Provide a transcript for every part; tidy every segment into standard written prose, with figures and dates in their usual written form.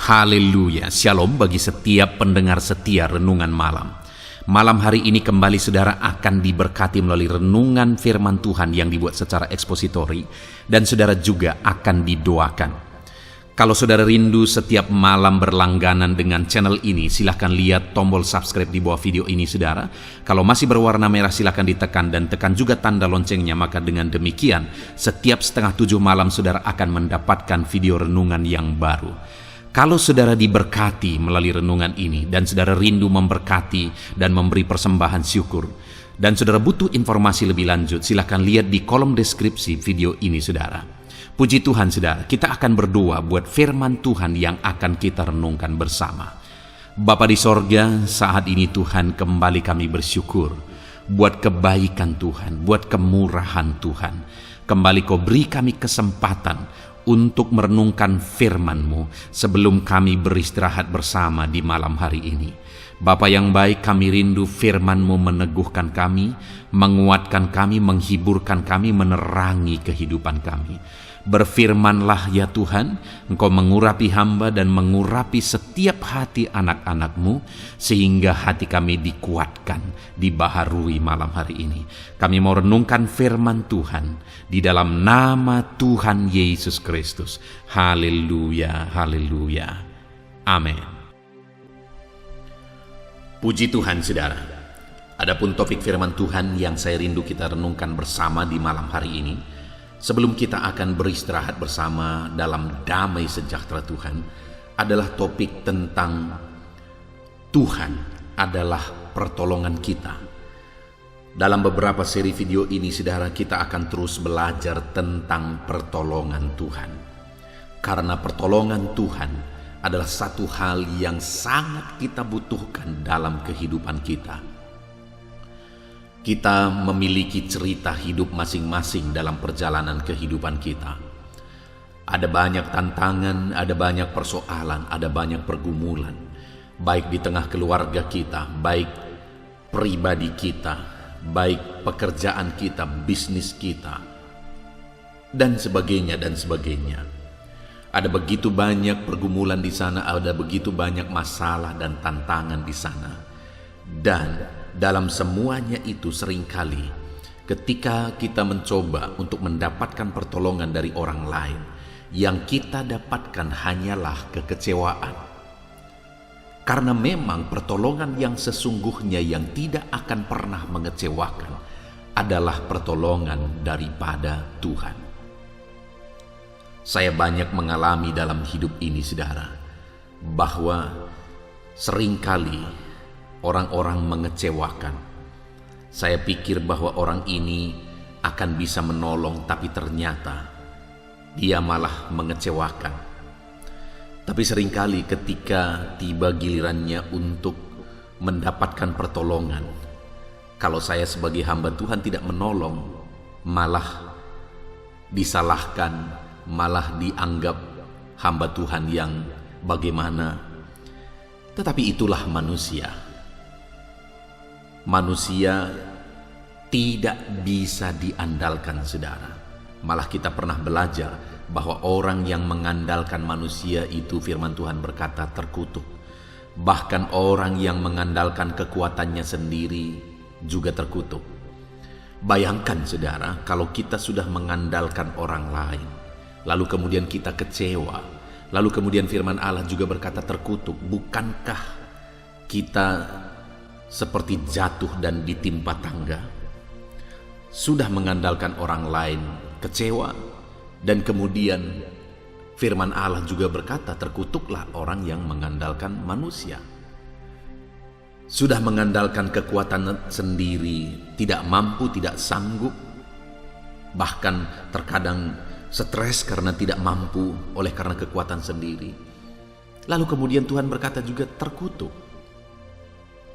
Haleluya, shalom bagi setiap pendengar setia Renungan Malam. Malam hari ini kembali saudara akan diberkati melalui renungan firman Tuhan yang dibuat secara ekspositori, dan saudara juga akan didoakan. Kalau saudara rindu setiap malam berlangganan dengan channel ini, silahkan lihat tombol subscribe di bawah video ini saudara. Kalau masih berwarna merah silahkan ditekan dan tekan juga tanda loncengnya, maka dengan demikian setiap 6:30 malam saudara akan mendapatkan video renungan yang baru. Kalau saudara diberkati melalui renungan ini dan saudara rindu memberkati dan memberi persembahan syukur, dan saudara butuh informasi lebih lanjut, silahkan lihat di kolom deskripsi video ini saudara. Puji Tuhan saudara, kita akan berdoa buat firman Tuhan yang akan kita renungkan bersama. Bapa di sorga, saat ini Tuhan kembali kami bersyukur buat kebaikan Tuhan, buat kemurahan Tuhan. Kembali Kau beri kami kesempatan untuk merenungkan firman-Mu sebelum kami beristirahat bersama di malam hari ini. Bapa yang baik, kami rindu firman-Mu meneguhkan kami, menguatkan kami, menghiburkan kami, menerangi kehidupan kami. Berfirmanlah ya Tuhan, Engkau mengurapi hamba dan mengurapi setiap hati anak-anak-Mu, sehingga hati kami dikuatkan, dibaharui malam hari ini. Kami mau renungkan firman Tuhan di dalam nama Tuhan Yesus Kristus. Haleluya, haleluya. Amin. Puji Tuhan saudara. Adapun topik firman Tuhan yang saya rindu kita renungkan bersama di malam hari ini, sebelum kita akan beristirahat bersama dalam damai sejahtera Tuhan, adalah topik tentang Tuhan adalah pertolongan kita. Dalam beberapa seri video ini, saudara, kita akan terus belajar tentang pertolongan Tuhan. Karena pertolongan Tuhan adalah satu hal yang sangat kita butuhkan dalam kehidupan kita. Kita memiliki cerita hidup masing-masing dalam perjalanan kehidupan kita. Ada banyak tantangan, ada banyak persoalan, ada banyak pergumulan, baik di tengah keluarga kita, baik pribadi kita, baik pekerjaan kita, bisnis kita, dan sebagainya dan sebagainya. Ada begitu banyak pergumulan di sana, ada begitu banyak masalah dan tantangan di sana. Dan dalam semuanya itu seringkali ketika kita mencoba untuk mendapatkan pertolongan dari orang lain, yang kita dapatkan hanyalah kekecewaan. Karena memang pertolongan yang sesungguhnya yang tidak akan pernah mengecewakan adalah pertolongan daripada Tuhan. Saya banyak mengalami dalam hidup ini saudara, bahwa seringkali orang-orang mengecewakan. Saya pikir bahwa orang ini akan bisa menolong, tapi ternyata dia malah mengecewakan. Tapi seringkali ketika tiba gilirannya untuk mendapatkan pertolongan, kalau saya sebagai hamba Tuhan tidak menolong, malah disalahkan, malah dianggap hamba Tuhan yang bagaimana. Tetapi itulah manusia. Manusia tidak bisa diandalkan saudara. Malah kita pernah belajar bahwa orang yang mengandalkan manusia itu, firman Tuhan berkata, terkutuk. Bahkan orang yang mengandalkan kekuatannya sendiri juga terkutuk. Bayangkan saudara, kalau kita sudah mengandalkan orang lain, lalu kemudian kita kecewa, lalu kemudian firman Allah juga berkata terkutuk, bukankah kita seperti jatuh dan ditimpa tangga? Sudah mengandalkan orang lain, kecewa, dan kemudian firman Allah juga berkata terkutuklah orang yang mengandalkan manusia. Sudah mengandalkan kekuatan sendiri, tidak mampu, tidak sanggup, bahkan terkadang stres karena tidak mampu oleh karena kekuatan sendiri. Lalu kemudian Tuhan berkata juga terkutuk.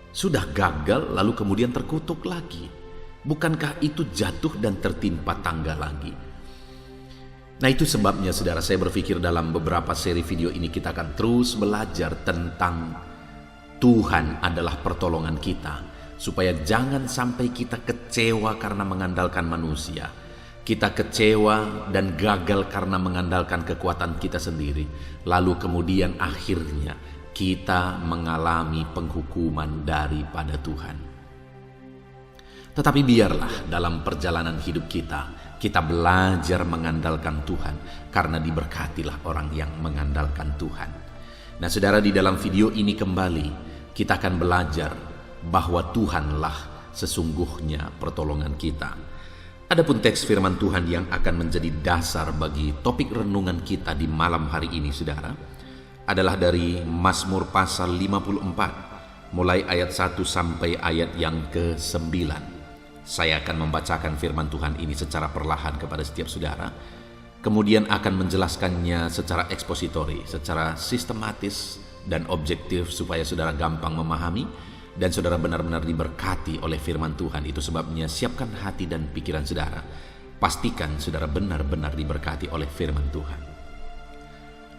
Sudah gagal lalu kemudian terkutuk lagi. Bukankah itu jatuh dan tertimpa tangga lagi? Nah, itu sebabnya saudara, saya berpikir dalam beberapa seri video ini kita akan terus belajar tentang Tuhan adalah pertolongan kita, supaya jangan sampai kita kecewa karena mengandalkan manusia. kita kecewa dan gagal karena mengandalkan kekuatan kita sendiri. Lalu kemudian akhirnya kita mengalami penghukuman daripada Tuhan. Tetapi biarlah dalam perjalanan hidup kita belajar mengandalkan Tuhan, karena diberkatilah orang yang mengandalkan Tuhan. Nah saudara, di dalam video ini kembali kita akan belajar bahwa Tuhanlah sesungguhnya pertolongan kita. Adapun teks firman Tuhan yang akan menjadi dasar bagi topik renungan kita di malam hari ini saudara, adalah dari Mazmur pasal 54, mulai ayat 1 sampai ayat yang ke-9. Saya akan membacakan firman Tuhan ini secara perlahan kepada setiap saudara, kemudian akan menjelaskannya secara ekspositori, secara sistematis dan objektif supaya saudara gampang memahami dan saudara benar-benar diberkati oleh firman Tuhan. Itu sebabnya siapkan hati dan pikiran saudara. Pastikan saudara benar-benar diberkati oleh firman Tuhan.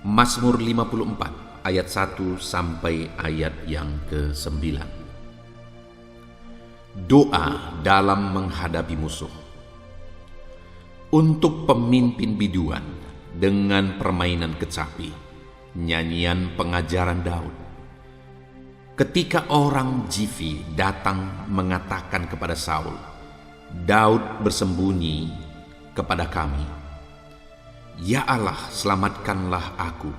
Mazmur 54 ayat 1 sampai ayat yang ke-9. Doa dalam menghadapi musuh. Untuk pemimpin biduan dengan permainan kecapi, nyanyian pengajaran Daud. Ketika orang Zifi datang mengatakan kepada Saul, Daud bersembunyi kepada kami. Ya Allah, selamatkanlah aku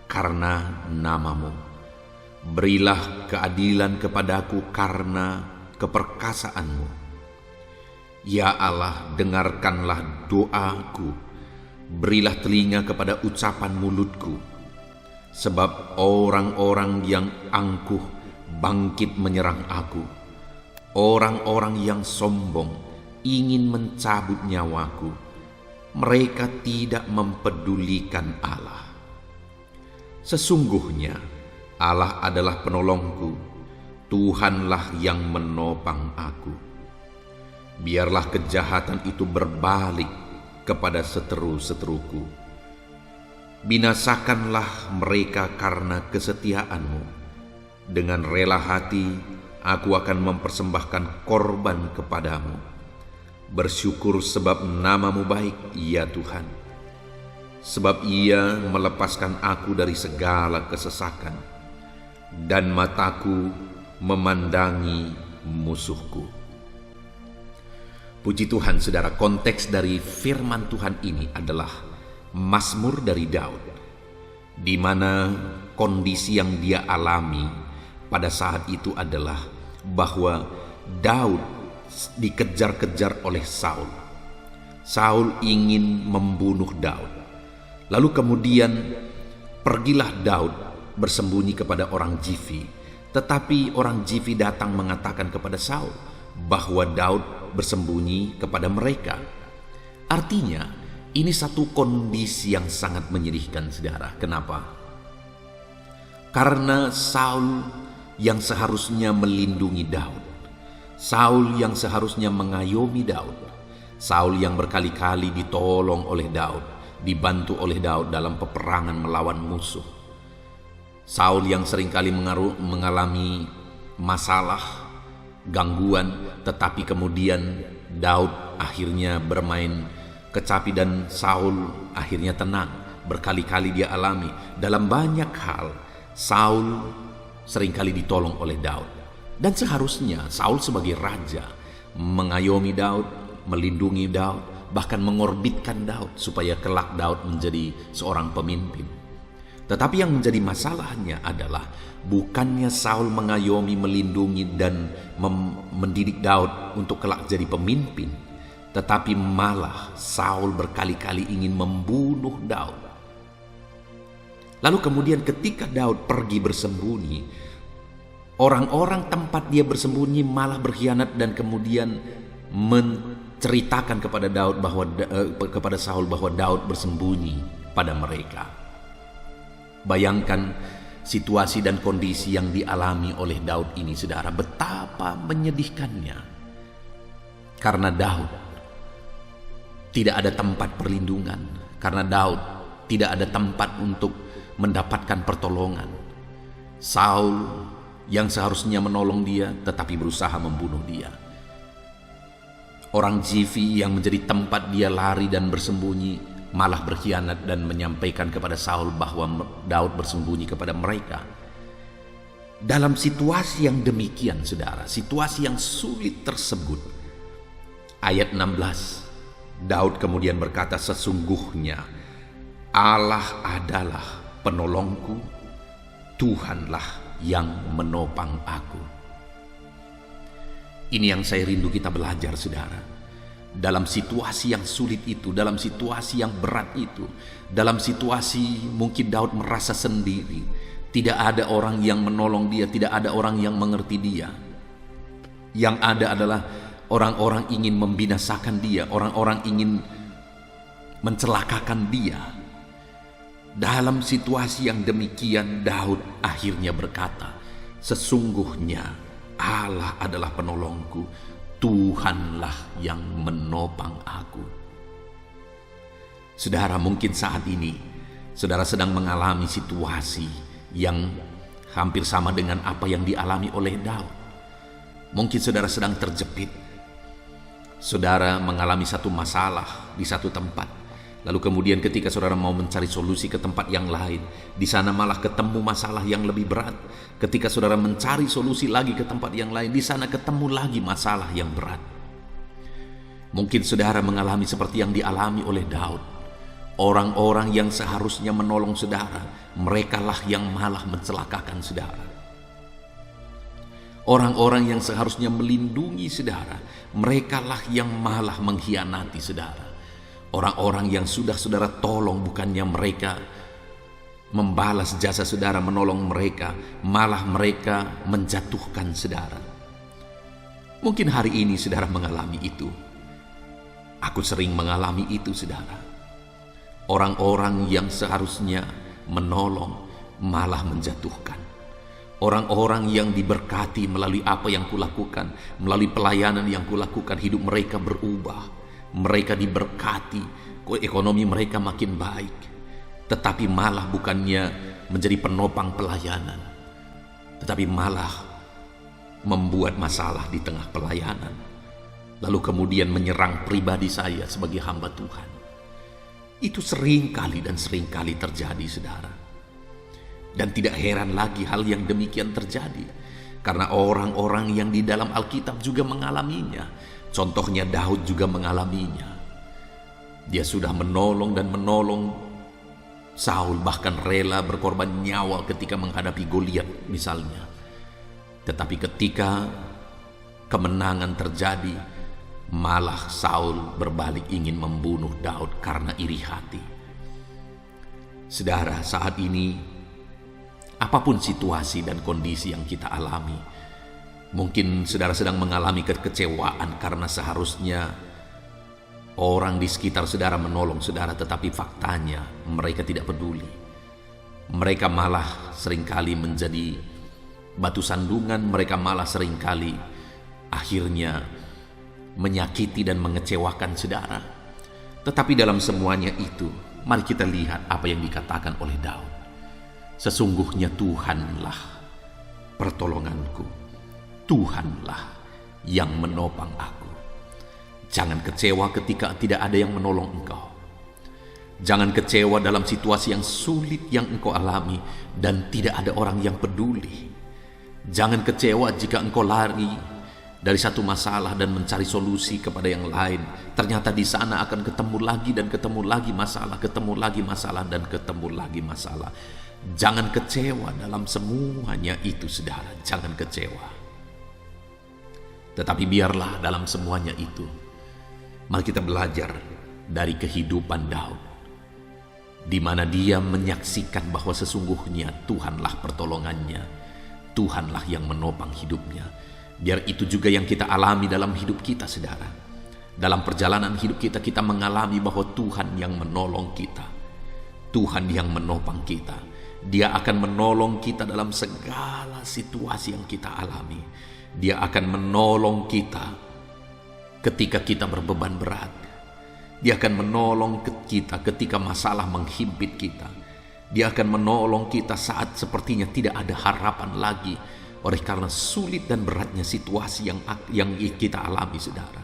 karena namamu. Berilah keadilan kepadaku karena keperkasaanmu. Ya Allah, dengarkanlah doaku. Berilah telinga kepada ucapan mulutku. Sebab orang-orang yang angkuh bangkit menyerang aku. Orang-orang yang sombong ingin mencabut nyawaku. Mereka tidak mempedulikan Allah. Sesungguhnya Allah adalah penolongku. Tuhanlah yang menopang aku. Biarlah kejahatan itu berbalik kepada seteru-seteruku. Binasakanlah mereka karena kesetiaanmu. Dengan rela hati, aku akan mempersembahkan korban kepadamu. Bersyukur sebab namamu baik, ya Tuhan. Sebab ia melepaskan aku dari segala kesesakan, dan mataku memandangi musuhku. Puji Tuhan saudara, konteks dari firman Tuhan ini adalah Mazmur dari Daud, di mana kondisi yang dia alami pada saat itu adalah bahwa Daud dikejar-kejar oleh Saul. Saul ingin membunuh Daud. Lalu kemudian pergilah Daud bersembunyi kepada orang Zifi. Tetapi orang Zifi datang mengatakan kepada Saul bahwa Daud bersembunyi kepada mereka. Artinya ini satu kondisi yang sangat menyedihkan saudara. Kenapa? Karena Saul yang seharusnya melindungi Daud, Saul yang seharusnya mengayomi Daud, Saul yang berkali-kali ditolong oleh Daud, dibantu oleh Daud dalam peperangan melawan musuh, Saul yang seringkali mengalami masalah, gangguan, tetapi kemudian Daud akhirnya bermain kecapi dan Saul akhirnya tenang. Berkali-kali dia alami dalam banyak hal Saul seringkali ditolong oleh Daud. Dan seharusnya Saul sebagai raja mengayomi Daud, melindungi Daud, bahkan mengorbitkan Daud supaya kelak Daud menjadi seorang pemimpin. Tetapi yang menjadi masalahnya adalah bukannya Saul mengayomi, melindungi dan mendidik Daud untuk kelak jadi pemimpin, tetapi malah Saul berkali-kali ingin membunuh Daud. Lalu kemudian ketika Daud pergi bersembunyi, orang-orang tempat dia bersembunyi malah berkhianat dan kemudian menceritakan kepada kepada Saul bahwa Daud bersembunyi pada mereka. Bayangkan situasi dan kondisi yang dialami oleh Daud ini, saudara, betapa menyedihkannya. Karena Daud tidak ada tempat perlindungan, karena Daud tidak ada tempat untuk mendapatkan pertolongan. Saul yang seharusnya menolong dia tetapi berusaha membunuh dia. Orang Zifi yang menjadi tempat dia lari dan bersembunyi malah berkhianat dan menyampaikan kepada Saul bahwa Daud bersembunyi kepada mereka. Dalam situasi yang demikian, saudara, situasi yang sulit tersebut, ayat 16, Daud kemudian berkata, sesungguhnya Allah adalah penolongku, Tuhanlah yang menopang aku. Ini yang saya rindu kita belajar, saudara. Dalam situasi yang sulit itu, dalam situasi yang berat itu, dalam situasi mungkin Daud merasa sendiri, tidak ada orang yang menolong dia, tidak ada orang yang mengerti dia. Yang ada adalah orang-orang ingin membinasakan dia, orang-orang ingin mencelakakan dia. Dalam situasi yang demikian, Daud akhirnya berkata, sesungguhnya Allah adalah penolongku, Tuhanlah yang menopang aku. Saudara, mungkin saat ini saudara sedang mengalami situasi yang hampir sama dengan apa yang dialami oleh Daud. Mungkin saudara sedang terjepit. Saudara mengalami satu masalah di satu tempat. Lalu kemudian ketika saudara mau mencari solusi ke tempat yang lain, di sana malah ketemu masalah yang lebih berat. Ketika saudara mencari solusi lagi ke tempat yang lain, di sana ketemu lagi masalah yang berat. Mungkin saudara mengalami seperti yang dialami oleh Daud. Orang-orang yang seharusnya menolong saudara, merekalah yang malah mencelakakan saudara. Orang-orang yang seharusnya melindungi saudara, merekalah yang malah mengkhianati saudara. Orang-orang yang sudah saudara tolong, bukannya mereka membalas jasa saudara menolong mereka, malah mereka menjatuhkan saudara. Mungkin hari ini saudara mengalami itu. Aku sering mengalami itu, saudara. Orang-orang yang seharusnya menolong malah menjatuhkan. Orang-orang yang diberkati melalui apa yang kulakukan, melalui pelayanan yang kulakukan, hidup mereka berubah. Mereka diberkati, ekonomi mereka makin baik. Tetapi malah bukannya menjadi penopang pelayanan, tetapi malah membuat masalah di tengah pelayanan. Lalu kemudian menyerang pribadi saya sebagai hamba Tuhan. Itu sering kali terjadi, saudara. Dan tidak heran lagi hal yang demikian terjadi, karena orang-orang yang di dalam Alkitab juga mengalaminya. Contohnya Daud juga mengalaminya. Dia sudah menolong Saul, bahkan rela berkorban nyawa ketika menghadapi Goliat misalnya. Tetapi ketika kemenangan terjadi, malah Saul berbalik ingin membunuh Daud karena iri hati. Saudara, saat ini apapun situasi dan kondisi yang kita alami, mungkin saudara sedang mengalami kekecewaan karena seharusnya orang di sekitar saudara menolong saudara, tetapi faktanya mereka tidak peduli. Mereka malah seringkali menjadi batu sandungan, mereka malah seringkali akhirnya menyakiti dan mengecewakan saudara. Tetapi dalam semuanya itu, mari kita lihat apa yang dikatakan oleh Daud. Sesungguhnya Tuhanlah pertolonganku, Tuhanlah yang menopang aku. Jangan kecewa ketika tidak ada yang menolong engkau. Jangan kecewa dalam situasi yang sulit yang engkau alami dan tidak ada orang yang peduli. Jangan kecewa jika engkau lari dari satu masalah dan mencari solusi kepada yang lain. Ternyata di sana akan ketemu lagi dan ketemu lagi masalah, ketemu lagi masalah dan ketemu lagi masalah. Jangan kecewa dalam semuanya itu, saudara. Jangan kecewa. Tetapi biarlah dalam semuanya itu, mari kita belajar dari kehidupan Daud, di mana dia menyaksikan bahwa sesungguhnya Tuhanlah pertolongannya, Tuhanlah yang menopang hidupnya. Biar itu juga yang kita alami dalam hidup kita, saudara. Dalam perjalanan hidup kita, kita mengalami bahwa Tuhan yang menolong kita, Tuhan yang menopang kita. Dia akan menolong kita dalam segala situasi yang kita alami. Dia akan menolong kita ketika kita berbeban berat. Dia akan menolong kita ketika masalah menghimpit kita. Dia akan menolong kita saat sepertinya tidak ada harapan lagi, oleh karena sulit dan beratnya situasi yang kita alami, saudara.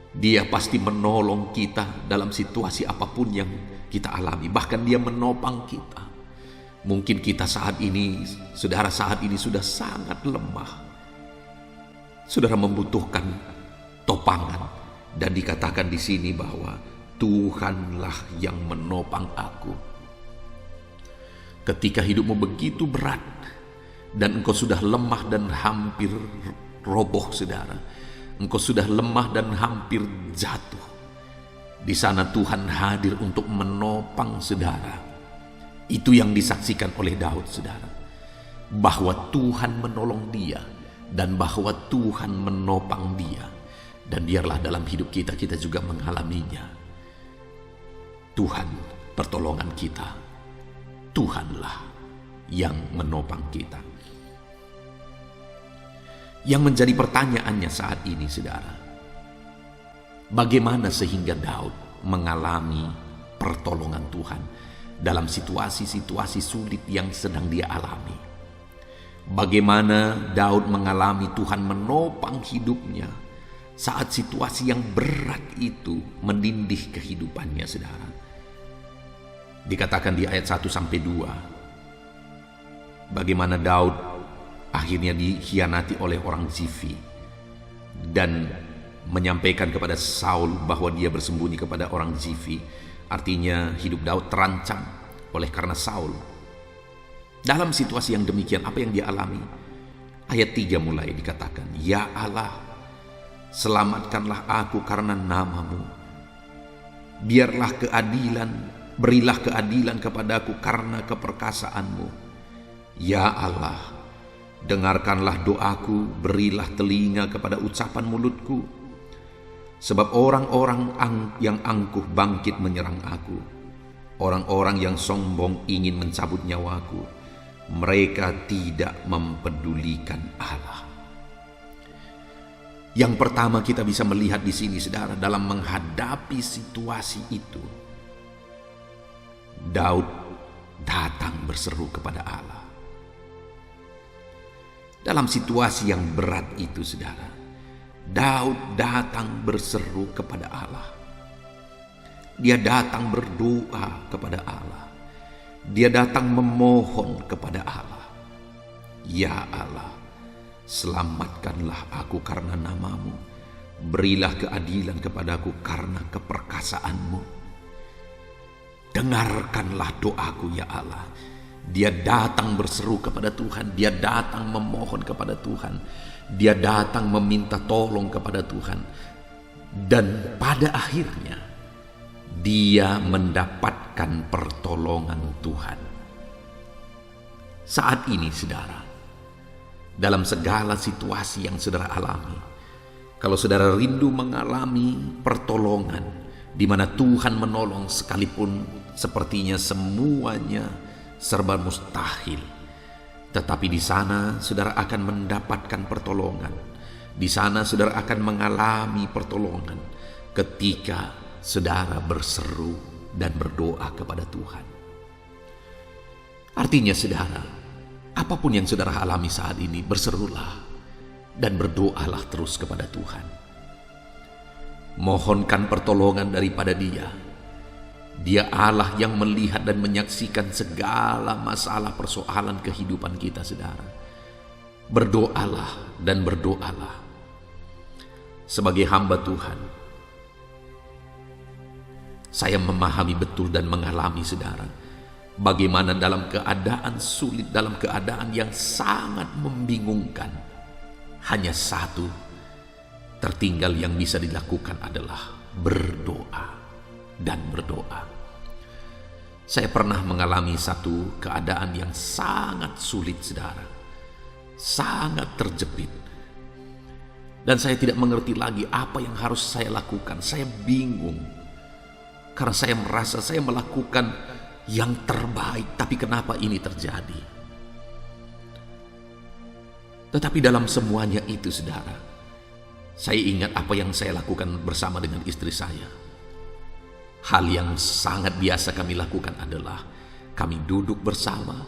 Dia pasti menolong kita dalam situasi apapun yang kita alami. Bahkan dia menopang kita. Mungkin kita saat ini, saudara saat ini sudah sangat lemah. Saudara membutuhkan topangan. Dan dikatakan di sini bahwa Tuhanlah yang menopang aku. Ketika hidupmu begitu berat dan engkau sudah lemah dan hampir roboh, saudara, engkau sudah lemah dan hampir jatuh, di sana Tuhan hadir untuk menopang saudara. Itu yang disaksikan oleh Daud, saudara, bahwa Tuhan menolong dia dan bahwa Tuhan menopang dia. Dan biarlah dalam hidup kita juga mengalaminya. Tuhan pertolongan kita. Tuhanlah yang menopang kita. Yang menjadi pertanyaannya saat ini, saudara, bagaimana sehingga Daud mengalami pertolongan Tuhan dalam situasi-situasi sulit yang sedang dia alami? Bagaimana Daud mengalami Tuhan menopang hidupnya saat situasi yang berat itu menindih kehidupannya, saudara? Dikatakan di ayat 1-2, bagaimana Daud akhirnya dikhianati oleh orang Zifi dan menyampaikan kepada Saul bahwa dia bersembunyi kepada orang Zifi. Artinya hidup Daud terancam oleh karena Saul. Dalam situasi yang demikian, apa yang dia alami? Ayat 3 mulai dikatakan, "Ya Allah, selamatkanlah aku karena nama-Mu. Berilah keadilan kepadaku karena keperkasaan-Mu. Ya Allah, dengarkanlah doaku, berilah telinga kepada ucapan mulutku. Sebab orang-orang yang angkuh bangkit menyerang aku. Orang-orang yang sombong ingin mencabut nyawaku. Mereka tidak mempedulikan Allah." Yang pertama kita bisa melihat di sini, saudara, dalam menghadapi situasi itu, Daud datang berseru kepada Allah. Dalam situasi yang berat itu, saudara, Daud datang berseru kepada Allah. Dia datang berdoa kepada Allah. Dia datang memohon kepada Allah. Ya Allah, selamatkanlah aku karena nama-Mu. Berilah keadilan kepadaku karena keperkasaan-Mu. Dengarkanlah doaku, ya Allah. Dia datang berseru kepada Tuhan. Dia datang memohon kepada Tuhan. Dia datang meminta tolong kepada Tuhan. Dan pada akhirnya dia mendapatkan pertolongan Tuhan. Saat ini, saudara, dalam segala situasi yang saudara alami, kalau saudara rindu mengalami pertolongan di mana Tuhan menolong, sekalipun sepertinya semuanya serba mustahil, tetapi di sana saudara akan mendapatkan pertolongan. Di sana saudara akan mengalami pertolongan ketika saudara berseru dan berdoa kepada Tuhan. Artinya, saudara, apapun yang saudara alami saat ini, berserulah dan berdoalah terus kepada Tuhan. Mohonkan pertolongan daripada Dia. Dia Allah yang melihat dan menyaksikan segala masalah persoalan kehidupan kita, saudara. Berdoalah dan berdoalah. Sebagai hamba Tuhan, saya memahami betul dan mengalami, saudara, bagaimana dalam keadaan sulit, dalam keadaan yang sangat membingungkan, hanya satu tertinggal yang bisa dilakukan adalah berdoa dan berdoa. Saya pernah mengalami satu keadaan yang sangat sulit, saudara, sangat terjepit, dan saya tidak mengerti lagi apa yang harus saya lakukan. Saya bingung karena saya merasa saya melakukan yang terbaik, tapi kenapa ini terjadi? Tetapi dalam semuanya itu, saudara, saya ingat apa yang saya lakukan bersama dengan istri saya. Hal yang sangat biasa kami lakukan adalah kami duduk bersama,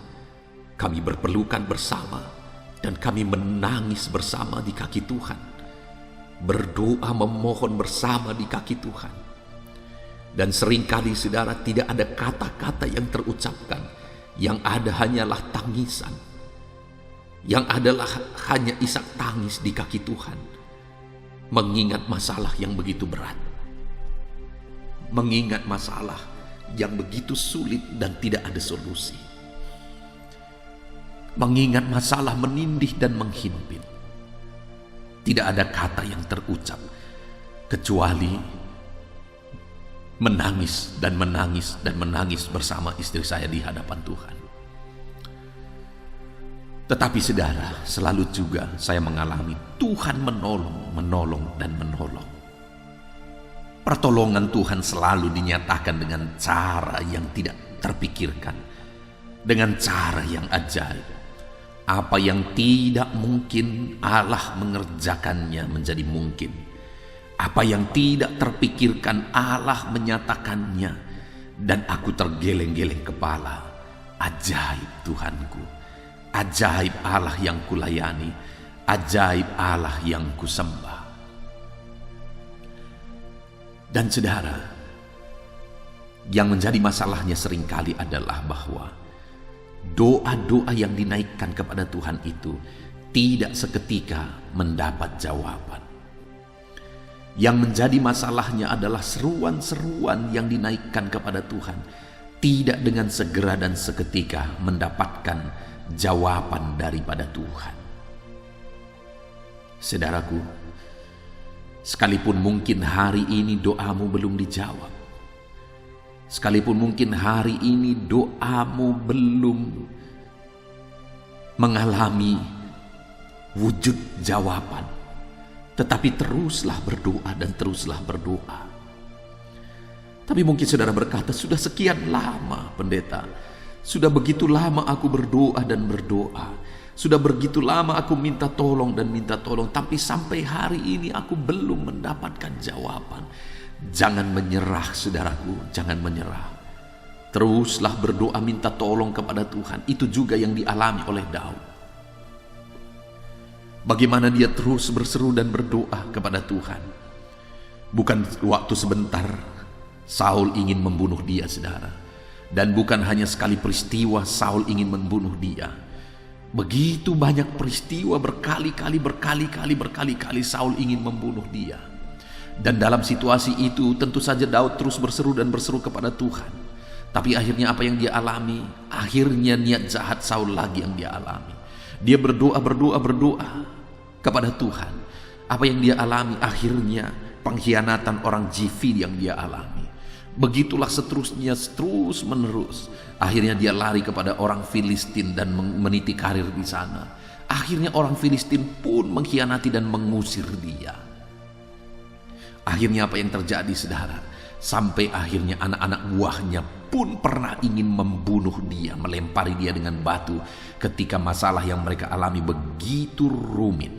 kami berpelukan bersama, dan kami menangis bersama di kaki Tuhan. berdoa memohon bersama di kaki Tuhan. Dan seringkali saudara tidak ada kata-kata yang terucapkan, yang ada hanyalah tangisan, yang adalah hanya isak tangis di kaki Tuhan, mengingat masalah yang begitu berat, mengingat masalah yang begitu sulit dan tidak ada solusi, mengingat masalah menindih dan menghimpit. Tidak ada kata yang terucap kecuali menangis dan menangis dan menangis bersama istri saya di hadapan Tuhan. Tetapi saudara, selalu juga saya mengalami Tuhan menolong dan menolong. Pertolongan Tuhan selalu dinyatakan dengan cara yang tidak terpikirkan, dengan cara yang ajaib. Apa yang tidak mungkin, Allah mengerjakannya menjadi mungkin. Apa yang tidak terpikirkan, Allah menyatakannya. Dan aku tergeleng-geleng kepala. Ajaib Tuhanku, ajaib Allah yang kulayani, ajaib Allah yang kusembah. Dan saudara, yang menjadi masalahnya seringkali adalah bahwa doa-doa yang dinaikkan kepada Tuhan itu tidak seketika mendapat jawaban. Yang menjadi masalahnya adalah seruan-seruan yang dinaikkan kepada Tuhan tidak dengan segera dan seketika mendapatkan jawaban daripada Tuhan. Saudaraku, sekalipun mungkin hari ini doamu belum dijawab, sekalipun mungkin hari ini doamu belum mengalami wujud jawaban, tetapi teruslah berdoa dan teruslah berdoa. Tapi mungkin saudara berkata, sudah sekian lama pendeta, sudah begitu lama aku berdoa dan berdoa, sudah begitu lama aku minta tolong dan minta tolong, tapi sampai hari ini aku belum mendapatkan jawaban. Jangan menyerah saudaraku, jangan menyerah. Teruslah berdoa minta tolong kepada Tuhan. Itu juga yang dialami oleh Daud. Bagaimana dia terus berseru dan berdoa kepada Tuhan. Bukan waktu sebentar Saul ingin membunuh dia, saudara. Dan bukan hanya sekali peristiwa Saul ingin membunuh dia. Begitu banyak peristiwa berkali-kali Saul ingin membunuh dia. Dan dalam situasi itu tentu saja Daud terus berseru dan berseru kepada Tuhan. Tapi akhirnya apa yang dia alami? Akhirnya niat jahat Saul lagi yang dia alami. Dia berdoa kepada Tuhan. Apa yang dia alami? Akhirnya pengkhianatan orang Zifir yang dia alami. Begitulah seterusnya, terus menerus. Akhirnya dia lari kepada orang Filistin dan meniti karir di sana. Akhirnya orang Filistin pun mengkhianati dan mengusir dia. Akhirnya apa yang terjadi, saudara? Sampai akhirnya anak-anak buahnya pun pernah ingin membunuh dia, melempari dia dengan batu ketika masalah yang mereka alami begitu rumit.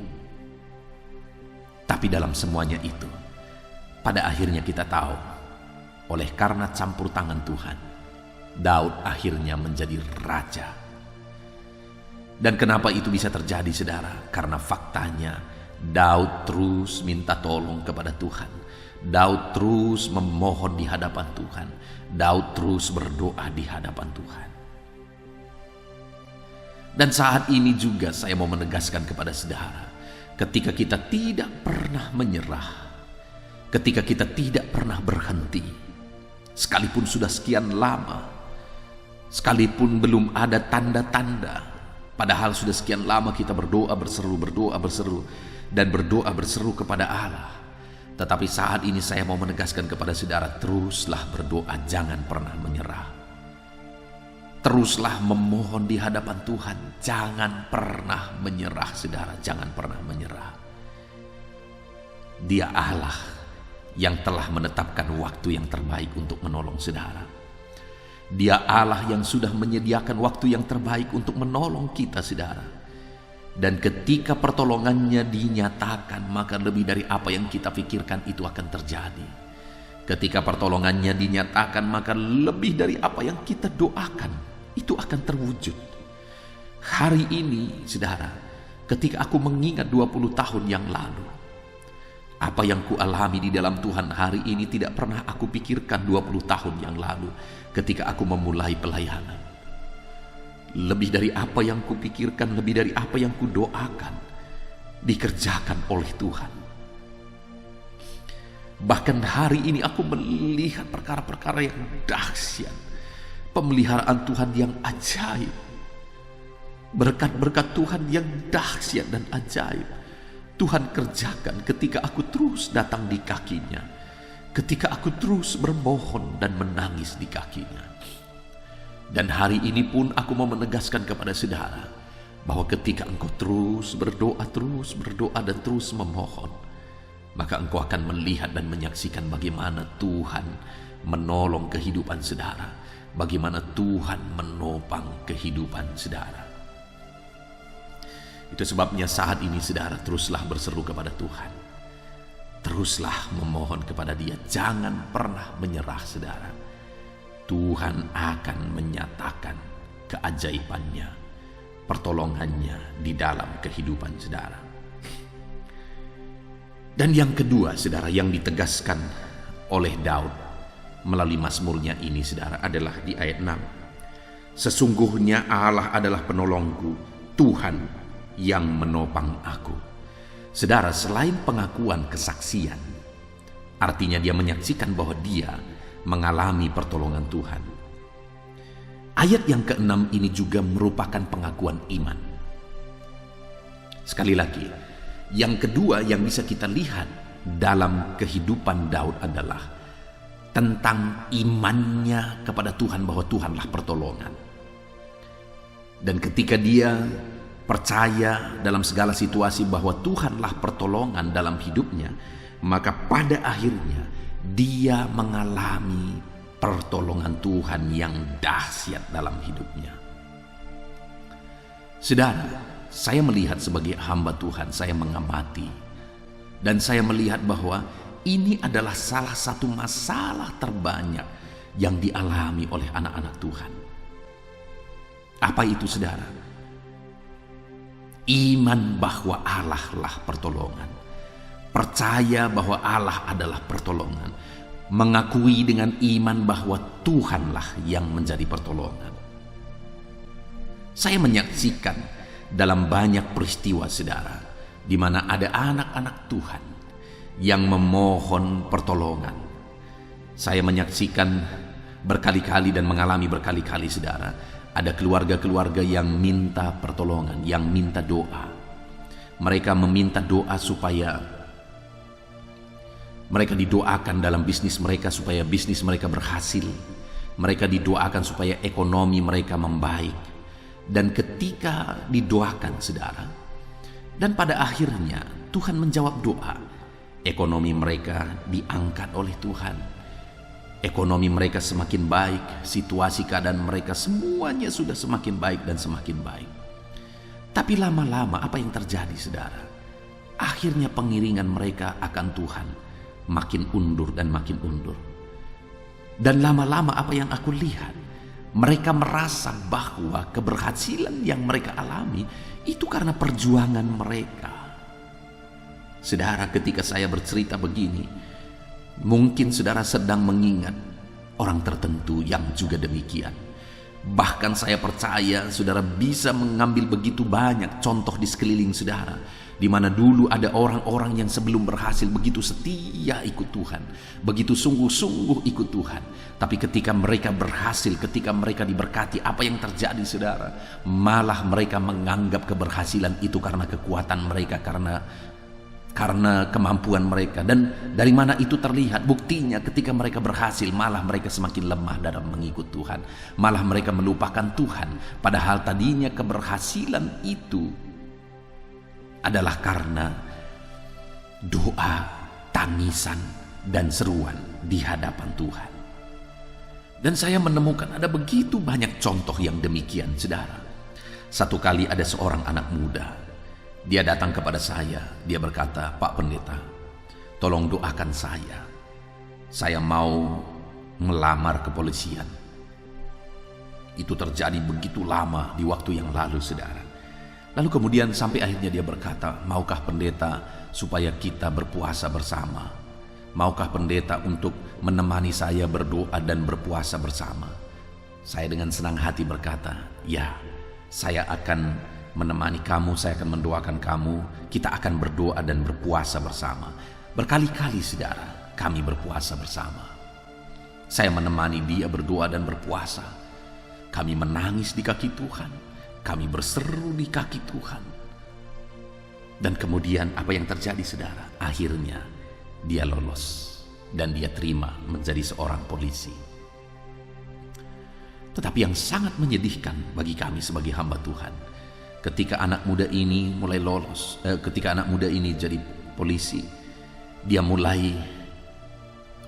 Tapi dalam semuanya itu, pada akhirnya kita tahu, oleh karena campur tangan Tuhan, Daud akhirnya menjadi raja. Dan kenapa itu bisa terjadi, saudara? Karena faktanya Daud terus minta tolong kepada Tuhan. Daud terus memohon di hadapan Tuhan. Daud terus berdoa di hadapan Tuhan. Dan saat ini juga saya mau menegaskan kepada saudara, ketika kita tidak pernah menyerah, ketika kita tidak pernah berhenti, sekalipun sudah sekian lama, sekalipun belum ada tanda-tanda, padahal sudah sekian lama kita berdoa berseru dan berdoa berseru kepada Allah. Tetapi saat ini saya mau menegaskan kepada saudara, teruslah berdoa, jangan pernah menyerah. Teruslah memohon di hadapan Tuhan, jangan pernah menyerah saudara, jangan pernah menyerah. Dia Allah yang telah menetapkan waktu yang terbaik untuk menolong saudara. Dia Allah yang sudah menyediakan waktu yang terbaik untuk menolong kita, saudara. Dan ketika pertolongannya dinyatakan, maka lebih dari apa yang kita pikirkan itu akan terjadi. Ketika pertolongannya dinyatakan, maka lebih dari apa yang kita doakan itu akan terwujud. Hari ini, saudara, ketika aku mengingat 20 tahun yang lalu, Apa yang kualami di dalam Tuhan hari ini tidak pernah aku pikirkan 20 tahun yang lalu ketika aku memulai pelayanan. Lebih dari apa yang kupikirkan, lebih dari apa yang kudoakan, dikerjakan oleh Tuhan. Bahkan hari ini aku melihat perkara-perkara yang dahsyat, pemeliharaan Tuhan yang ajaib, berkat-berkat Tuhan yang dahsyat dan ajaib Tuhan kerjakan ketika aku terus datang di kakinya, ketika aku terus bermohon dan menangis di kakinya. Dan hari ini pun aku mau menegaskan kepada saudara bahwa ketika engkau terus berdoa dan terus memohon, maka engkau akan melihat dan menyaksikan bagaimana Tuhan menolong kehidupan saudara, bagaimana Tuhan menopang kehidupan saudara. Itu sebabnya saat ini saudara teruslah berseru kepada Tuhan. Teruslah memohon kepada Dia. Jangan pernah menyerah saudara. Tuhan akan menyatakan keajaibannya, pertolongannya di dalam kehidupan saudara. Dan yang kedua saudara yang ditegaskan oleh Daud melalui mazmurnya ini saudara adalah di ayat 6. Sesungguhnya Allah adalah penolongku, Tuhan yang menopang aku. Saudara, selain pengakuan kesaksian, artinya dia menyaksikan bahwa dia mengalami pertolongan Tuhan. Ayat yang ke-6 ini juga merupakan pengakuan iman. Sekali lagi, yang kedua yang bisa kita lihat dalam kehidupan Daud adalah tentang imannya kepada Tuhan bahwa Tuhanlah pertolongan. Dan ketika dia percaya dalam segala situasi bahwa Tuhanlah pertolongan dalam hidupnya, maka pada akhirnya dia mengalami pertolongan Tuhan yang dahsyat dalam hidupnya. Saudara, saya melihat sebagai hamba Tuhan, saya mengamati dan saya melihat bahwa ini adalah salah satu masalah terbanyak yang dialami oleh anak-anak Tuhan. Apa itu saudara? Iman bahwa Allah lah pertolongan, percaya bahwa Allah adalah pertolongan, mengakui dengan iman bahwa Tuhanlah yang menjadi pertolongan. Saya menyaksikan dalam banyak peristiwa saudara, di mana ada anak-anak Tuhan yang memohon pertolongan. Saya menyaksikan berkali-kali dan mengalami berkali-kali saudara, ada keluarga-keluarga yang minta pertolongan, yang minta doa. Mereka meminta doa supaya mereka didoakan dalam bisnis mereka, supaya bisnis mereka berhasil. Mereka didoakan supaya ekonomi mereka membaik. Dan ketika didoakan saudara, dan pada akhirnya Tuhan menjawab doa, ekonomi mereka diangkat oleh Tuhan. Ekonomi mereka semakin baik, situasi keadaan mereka semuanya sudah semakin baik dan semakin baik. Tapi lama-lama apa yang terjadi saudara? Akhirnya pengiringan mereka akan Tuhan makin undur dan makin undur. Dan lama-lama apa yang aku lihat? Mereka merasa bahwa keberhasilan yang mereka alami itu karena perjuangan mereka. Saudara, ketika saya bercerita begini, mungkin saudara sedang mengingat orang tertentu yang juga demikian. Bahkan saya percaya saudara bisa mengambil begitu banyak contoh di sekeliling saudara, di mana dulu ada orang-orang yang sebelum berhasil begitu setia ikut Tuhan, begitu sungguh-sungguh ikut Tuhan. Tapi ketika mereka berhasil, ketika mereka diberkati, apa yang terjadi saudara? Malah mereka menganggap keberhasilan itu karena kekuatan mereka, karena kemampuan mereka. Dan dari mana itu terlihat? Buktinya ketika mereka berhasil, malah mereka semakin lemah dalam mengikut Tuhan. Malah mereka melupakan Tuhan. Padahal tadinya keberhasilan itu adalah karena doa, tangisan, dan seruan di hadapan Tuhan. Dan saya menemukan ada begitu banyak contoh yang demikian saudara. Satu kali ada seorang anak muda, dia datang kepada saya, dia berkata, "Pak Pendeta, tolong doakan saya. Saya mau melamar kepolisian." Itu terjadi begitu lama di waktu yang lalu, saudara. Lalu kemudian sampai akhirnya dia berkata, maukah pendeta supaya kita berpuasa bersama? Maukah pendeta untuk menemani saya berdoa dan berpuasa bersama? Saya dengan senang hati berkata, ya, saya akan menemani kamu, saya akan mendoakan kamu, kita akan berdoa dan berpuasa bersama. Berkali-kali saudara, kami berpuasa bersama. Saya menemani dia berdoa dan berpuasa. Kami menangis di kaki Tuhan. Kami berseru di kaki Tuhan. Dan kemudian apa yang terjadi saudara? Akhirnya dia lolos dan dia terima menjadi seorang polisi. Tetapi yang sangat menyedihkan bagi kami sebagai hamba Tuhan, ketika anak muda ini mulai lolos, ketika anak muda ini jadi polisi, dia mulai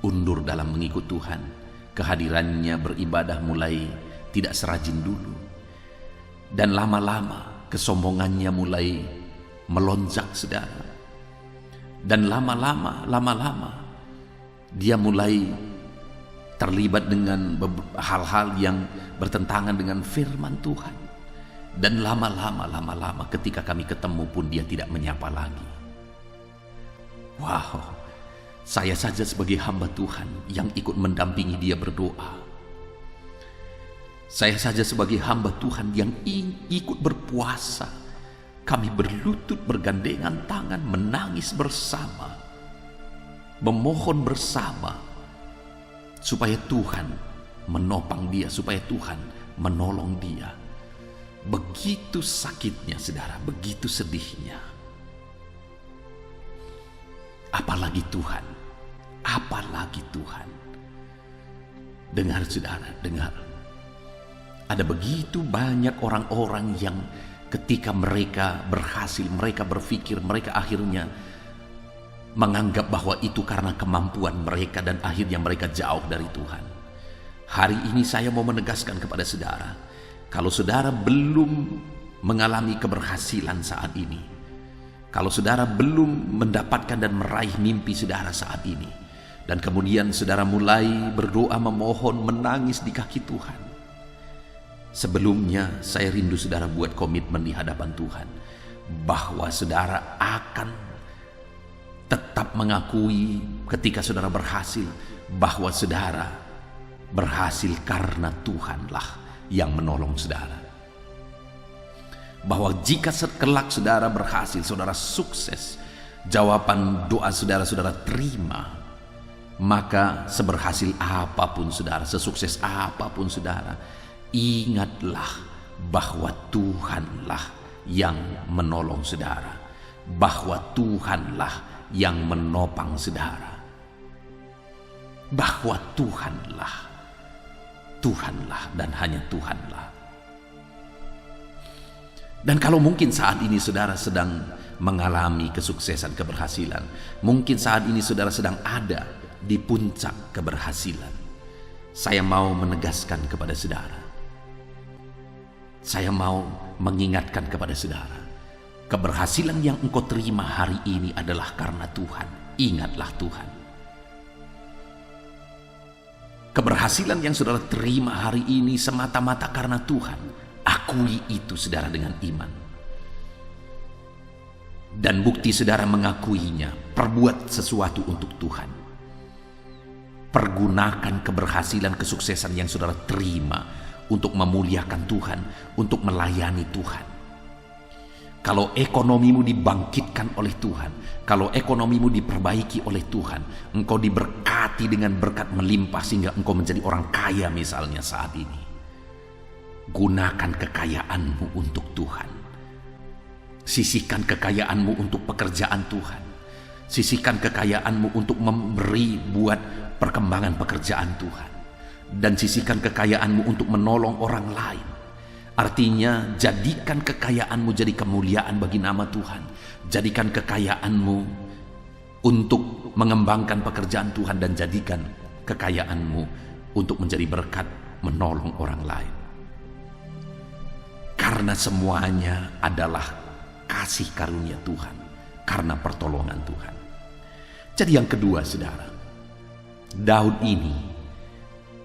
undur dalam mengikut Tuhan. Kehadirannya beribadah mulai tidak serajin dulu. Dan lama-lama kesombongannya mulai melonjak saudara. Dan lama-lama dia mulai terlibat dengan hal-hal yang bertentangan dengan firman Tuhan. Dan lama-lama ketika kami ketemu pun dia tidak menyapa lagi. Wow, saya saja sebagai hamba Tuhan yang ikut mendampingi dia berdoa. Saya saja sebagai hamba Tuhan yang ikut berpuasa. Kami berlutut bergandengan tangan, menangis bersama, memohon bersama, supaya Tuhan menopang dia, supaya Tuhan menolong dia. Begitu sakitnya saudara, begitu sedihnya. Apalagi Tuhan, apalagi Tuhan. Dengar saudara, dengar. Ada begitu banyak orang-orang yang ketika mereka berhasil, mereka berpikir, mereka akhirnya menganggap bahwa itu karena kemampuan mereka dan akhirnya mereka jauh dari Tuhan. Hari ini saya mau menegaskan kepada saudara, kalau saudara belum mengalami keberhasilan saat ini, kalau saudara belum mendapatkan dan meraih mimpi saudara saat ini, dan kemudian saudara mulai berdoa, memohon, menangis di kaki Tuhan, sebelumnya saya rindu saudara buat komitmen di hadapan Tuhan bahwa saudara akan tetap mengakui ketika saudara berhasil bahwa saudara berhasil karena Tuhanlah yang menolong saudara. Bahwa jika sekelak saudara berhasil, saudara sukses, jawaban doa saudara terima, maka seberhasil apapun saudara, sesukses apapun saudara, ingatlah bahwa Tuhanlah yang menolong saudara, bahwa Tuhanlah yang menopang saudara, bahwa Tuhanlah dan hanya Tuhanlah. Dan kalau mungkin saat ini saudara sedang mengalami kesuksesan, keberhasilan, mungkin saat ini saudara sedang ada di puncak keberhasilan, saya mau menegaskan kepada saudara, saya mau mengingatkan kepada saudara, keberhasilan yang engkau terima hari ini adalah karena Tuhan. Ingatlah Tuhan. Keberhasilan yang saudara terima hari ini semata-mata karena Tuhan. Akui itu saudara dengan iman. Dan bukti saudara mengakuinya, perbuat sesuatu untuk Tuhan. Pergunakan keberhasilan, kesuksesan yang saudara terima untuk memuliakan Tuhan, untuk melayani Tuhan. Kalau ekonomimu dibangkitkan oleh Tuhan, kalau ekonomimu diperbaiki oleh Tuhan, engkau diberkati dengan berkat melimpah sehingga engkau menjadi orang kaya misalnya saat ini. Gunakan kekayaanmu untuk Tuhan. Sisihkan kekayaanmu untuk pekerjaan Tuhan. Sisihkan kekayaanmu untuk memberi buat perkembangan pekerjaan Tuhan. Dan sisihkan kekayaanmu untuk menolong orang lain. Artinya jadikan kekayaanmu jadi kemuliaan bagi nama Tuhan. Jadikan kekayaanmu untuk mengembangkan pekerjaan Tuhan, dan jadikan kekayaanmu untuk menjadi berkat menolong orang lain. Karena semuanya adalah kasih karunia Tuhan, karena pertolongan Tuhan. Jadi yang kedua saudara, Daud ini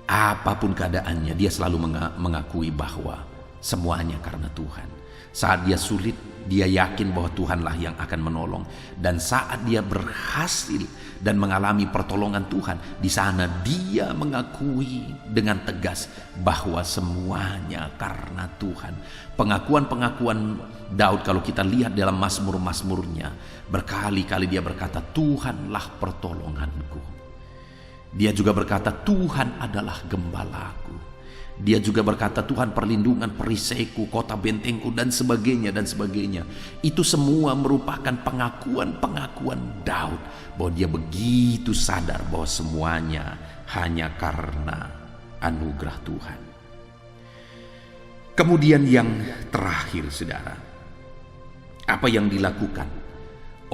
apapun keadaannya, dia selalu mengakui bahwa semuanya karena Tuhan. Saat dia sulit, dia yakin bahwa Tuhanlah yang akan menolong. Dan saat dia berhasil dan mengalami pertolongan Tuhan, di sana dia mengakui dengan tegas bahwa semuanya karena Tuhan. Pengakuan-pengakuan Daud kalau kita lihat dalam mazmur-mazmurnya, berkali-kali dia berkata, Tuhanlah pertolonganku. Dia juga berkata, Tuhan adalah gembalaku. Dia juga berkata, Tuhan perlindungan perisaiku, kota bentengku, dan sebagainya, dan sebagainya. Itu semua merupakan pengakuan-pengakuan Daud bahwa dia begitu sadar bahwa semuanya hanya karena anugerah Tuhan. Kemudian yang terakhir, saudara, apa yang dilakukan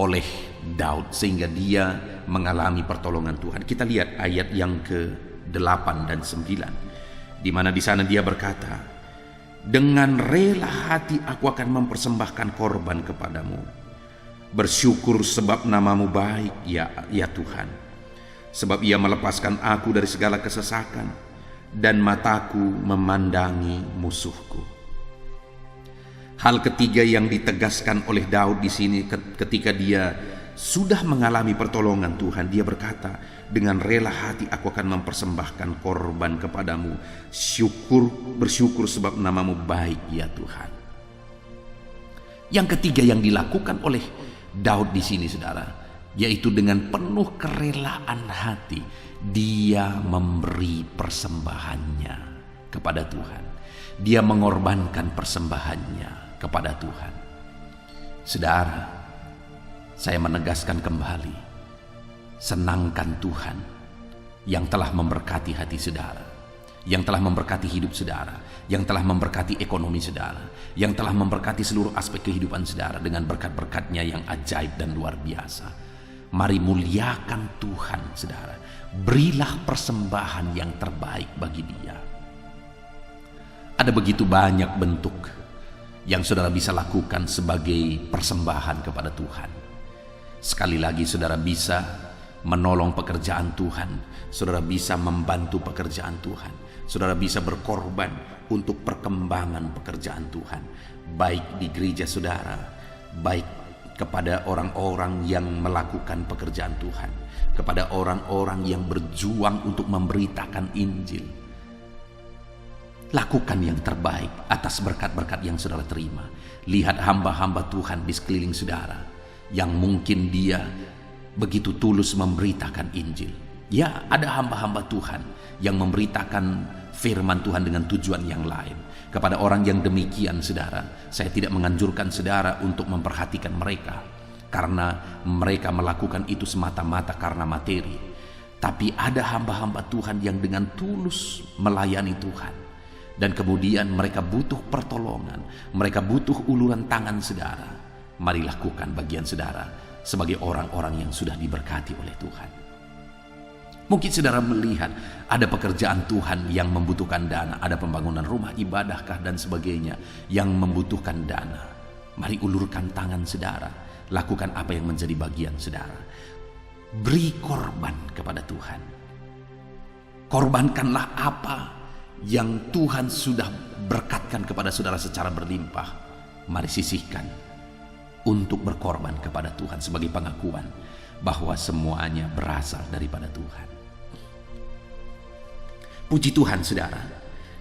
oleh Daud sehingga dia mengalami pertolongan Tuhan? Kita lihat ayat yang ke-8 dan 9. Di mana di sana dia berkata, dengan rela hati aku akan mempersembahkan korban kepadamu. Bersyukur sebab namamu baik ya Tuhan. Sebab ia melepaskan aku dari segala kesesakan dan mataku memandangi musuhku. Hal ketiga yang ditegaskan oleh Daud di sini ketika dia sudah mengalami pertolongan Tuhan, dia berkata, dengan rela hati aku akan mempersembahkan korban kepadamu. Bersyukur sebab namamu baik ya Tuhan. Yang ketiga yang dilakukan oleh Daud di sini, saudara, yaitu dengan penuh kerelaan hati dia memberi persembahannya kepada Tuhan. Dia mengorbankan persembahannya kepada Tuhan. Saudara, saya menegaskan kembali, senangkan Tuhan yang telah memberkati hati saudara, yang telah memberkati hidup saudara, yang telah memberkati ekonomi saudara, yang telah memberkati seluruh aspek kehidupan saudara dengan berkat-berkatnya yang ajaib dan luar biasa. Mari muliakan Tuhan, saudara. Berilah persembahan yang terbaik bagi Dia. Ada begitu banyak bentuk yang saudara bisa lakukan sebagai persembahan kepada Tuhan. Sekali lagi, saudara bisa menolong pekerjaan Tuhan, saudara bisa membantu pekerjaan Tuhan, saudara bisa berkorban untuk perkembangan pekerjaan Tuhan, baik di gereja saudara, baik kepada orang-orang yang melakukan pekerjaan Tuhan, kepada orang-orang yang berjuang untuk memberitakan Injil. Lakukan yang terbaik atas berkat-berkat yang saudara terima. Lihat hamba-hamba Tuhan di sekeliling saudara yang mungkin dia begitu tulus memberitakan Injil. Ya, ada hamba-hamba Tuhan yang memberitakan firman Tuhan dengan tujuan yang lain. Kepada orang yang demikian, saudara, saya tidak menganjurkan saudara untuk memperhatikan mereka, karena mereka melakukan itu semata-mata karena materi. Tapi ada hamba-hamba Tuhan yang dengan tulus melayani Tuhan, dan kemudian mereka butuh pertolongan, mereka butuh uluran tangan saudara. Mari lakukan bagian saudara sebagai orang-orang yang sudah diberkati oleh Tuhan. Mungkin saudara melihat ada pekerjaan Tuhan yang membutuhkan dana, ada pembangunan rumah ibadahkah dan sebagainya yang membutuhkan dana. Mari ulurkan tangan saudara, lakukan apa yang menjadi bagian saudara. Beri korban kepada Tuhan. Korbankanlah apa yang Tuhan sudah berkatkan kepada saudara secara berlimpah. Mari sisihkan untuk berkorban kepada Tuhan sebagai pengakuan bahwa semuanya berasal daripada Tuhan. Puji Tuhan, saudara.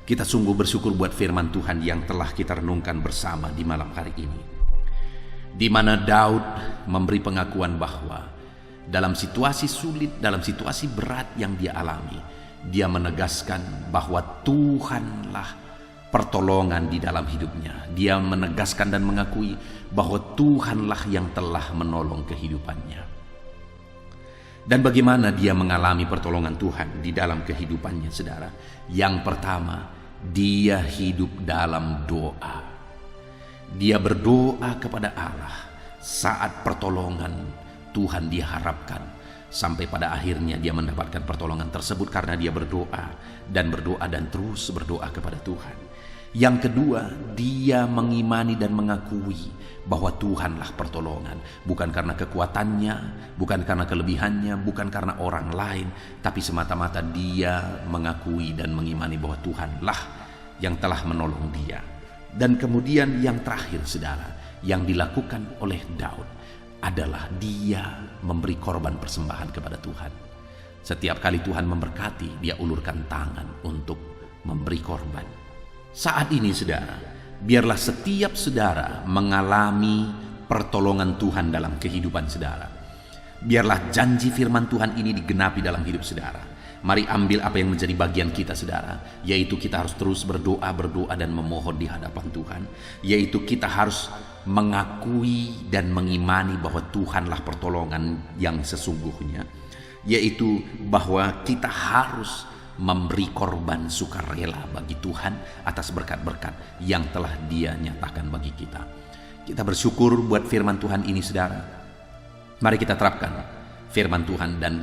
Kita sungguh bersyukur buat firman Tuhan yang telah kita renungkan bersama di malam hari ini, di mana Daud memberi pengakuan bahwa dalam situasi sulit, dalam situasi berat yang dia alami, dia menegaskan bahwa Tuhanlah pertolongan di dalam hidupnya. Dia menegaskan dan mengakui bahwa Tuhanlah yang telah menolong kehidupannya. Dan bagaimana dia mengalami pertolongan Tuhan di dalam kehidupannya, saudara? Yang pertama, dia hidup dalam doa. Dia berdoa kepada Allah saat pertolongan Tuhan diharapkan, sampai pada akhirnya dia mendapatkan pertolongan tersebut karena dia berdoa dan terus berdoa kepada Tuhan. Yang kedua, dia mengimani dan mengakui bahwa Tuhanlah pertolongan, bukan karena kekuatannya, bukan karena kelebihannya, bukan karena orang lain, tapi semata-mata dia mengakui dan mengimani bahwa Tuhanlah yang telah menolong dia. Dan kemudian yang terakhir, saudara, yang dilakukan oleh Daud adalah dia memberi korban persembahan kepada Tuhan. Setiap kali Tuhan memberkati, dia ulurkan tangan untuk memberi korban. Saat ini saudara, biarlah setiap saudara mengalami pertolongan Tuhan dalam kehidupan saudara. Biarlah janji firman Tuhan ini digenapi dalam hidup saudara. Mari ambil apa yang menjadi bagian kita saudara, yaitu kita harus terus berdoa dan memohon di hadapan Tuhan, yaitu kita harus mengakui dan mengimani bahwa Tuhanlah pertolongan yang sesungguhnya, yaitu bahwa kita harus memberi korban sukarela bagi Tuhan atas berkat-berkat yang telah Dia nyatakan bagi kita. Kita bersyukur buat firman Tuhan ini saudara. Mari kita terapkan firman Tuhan dan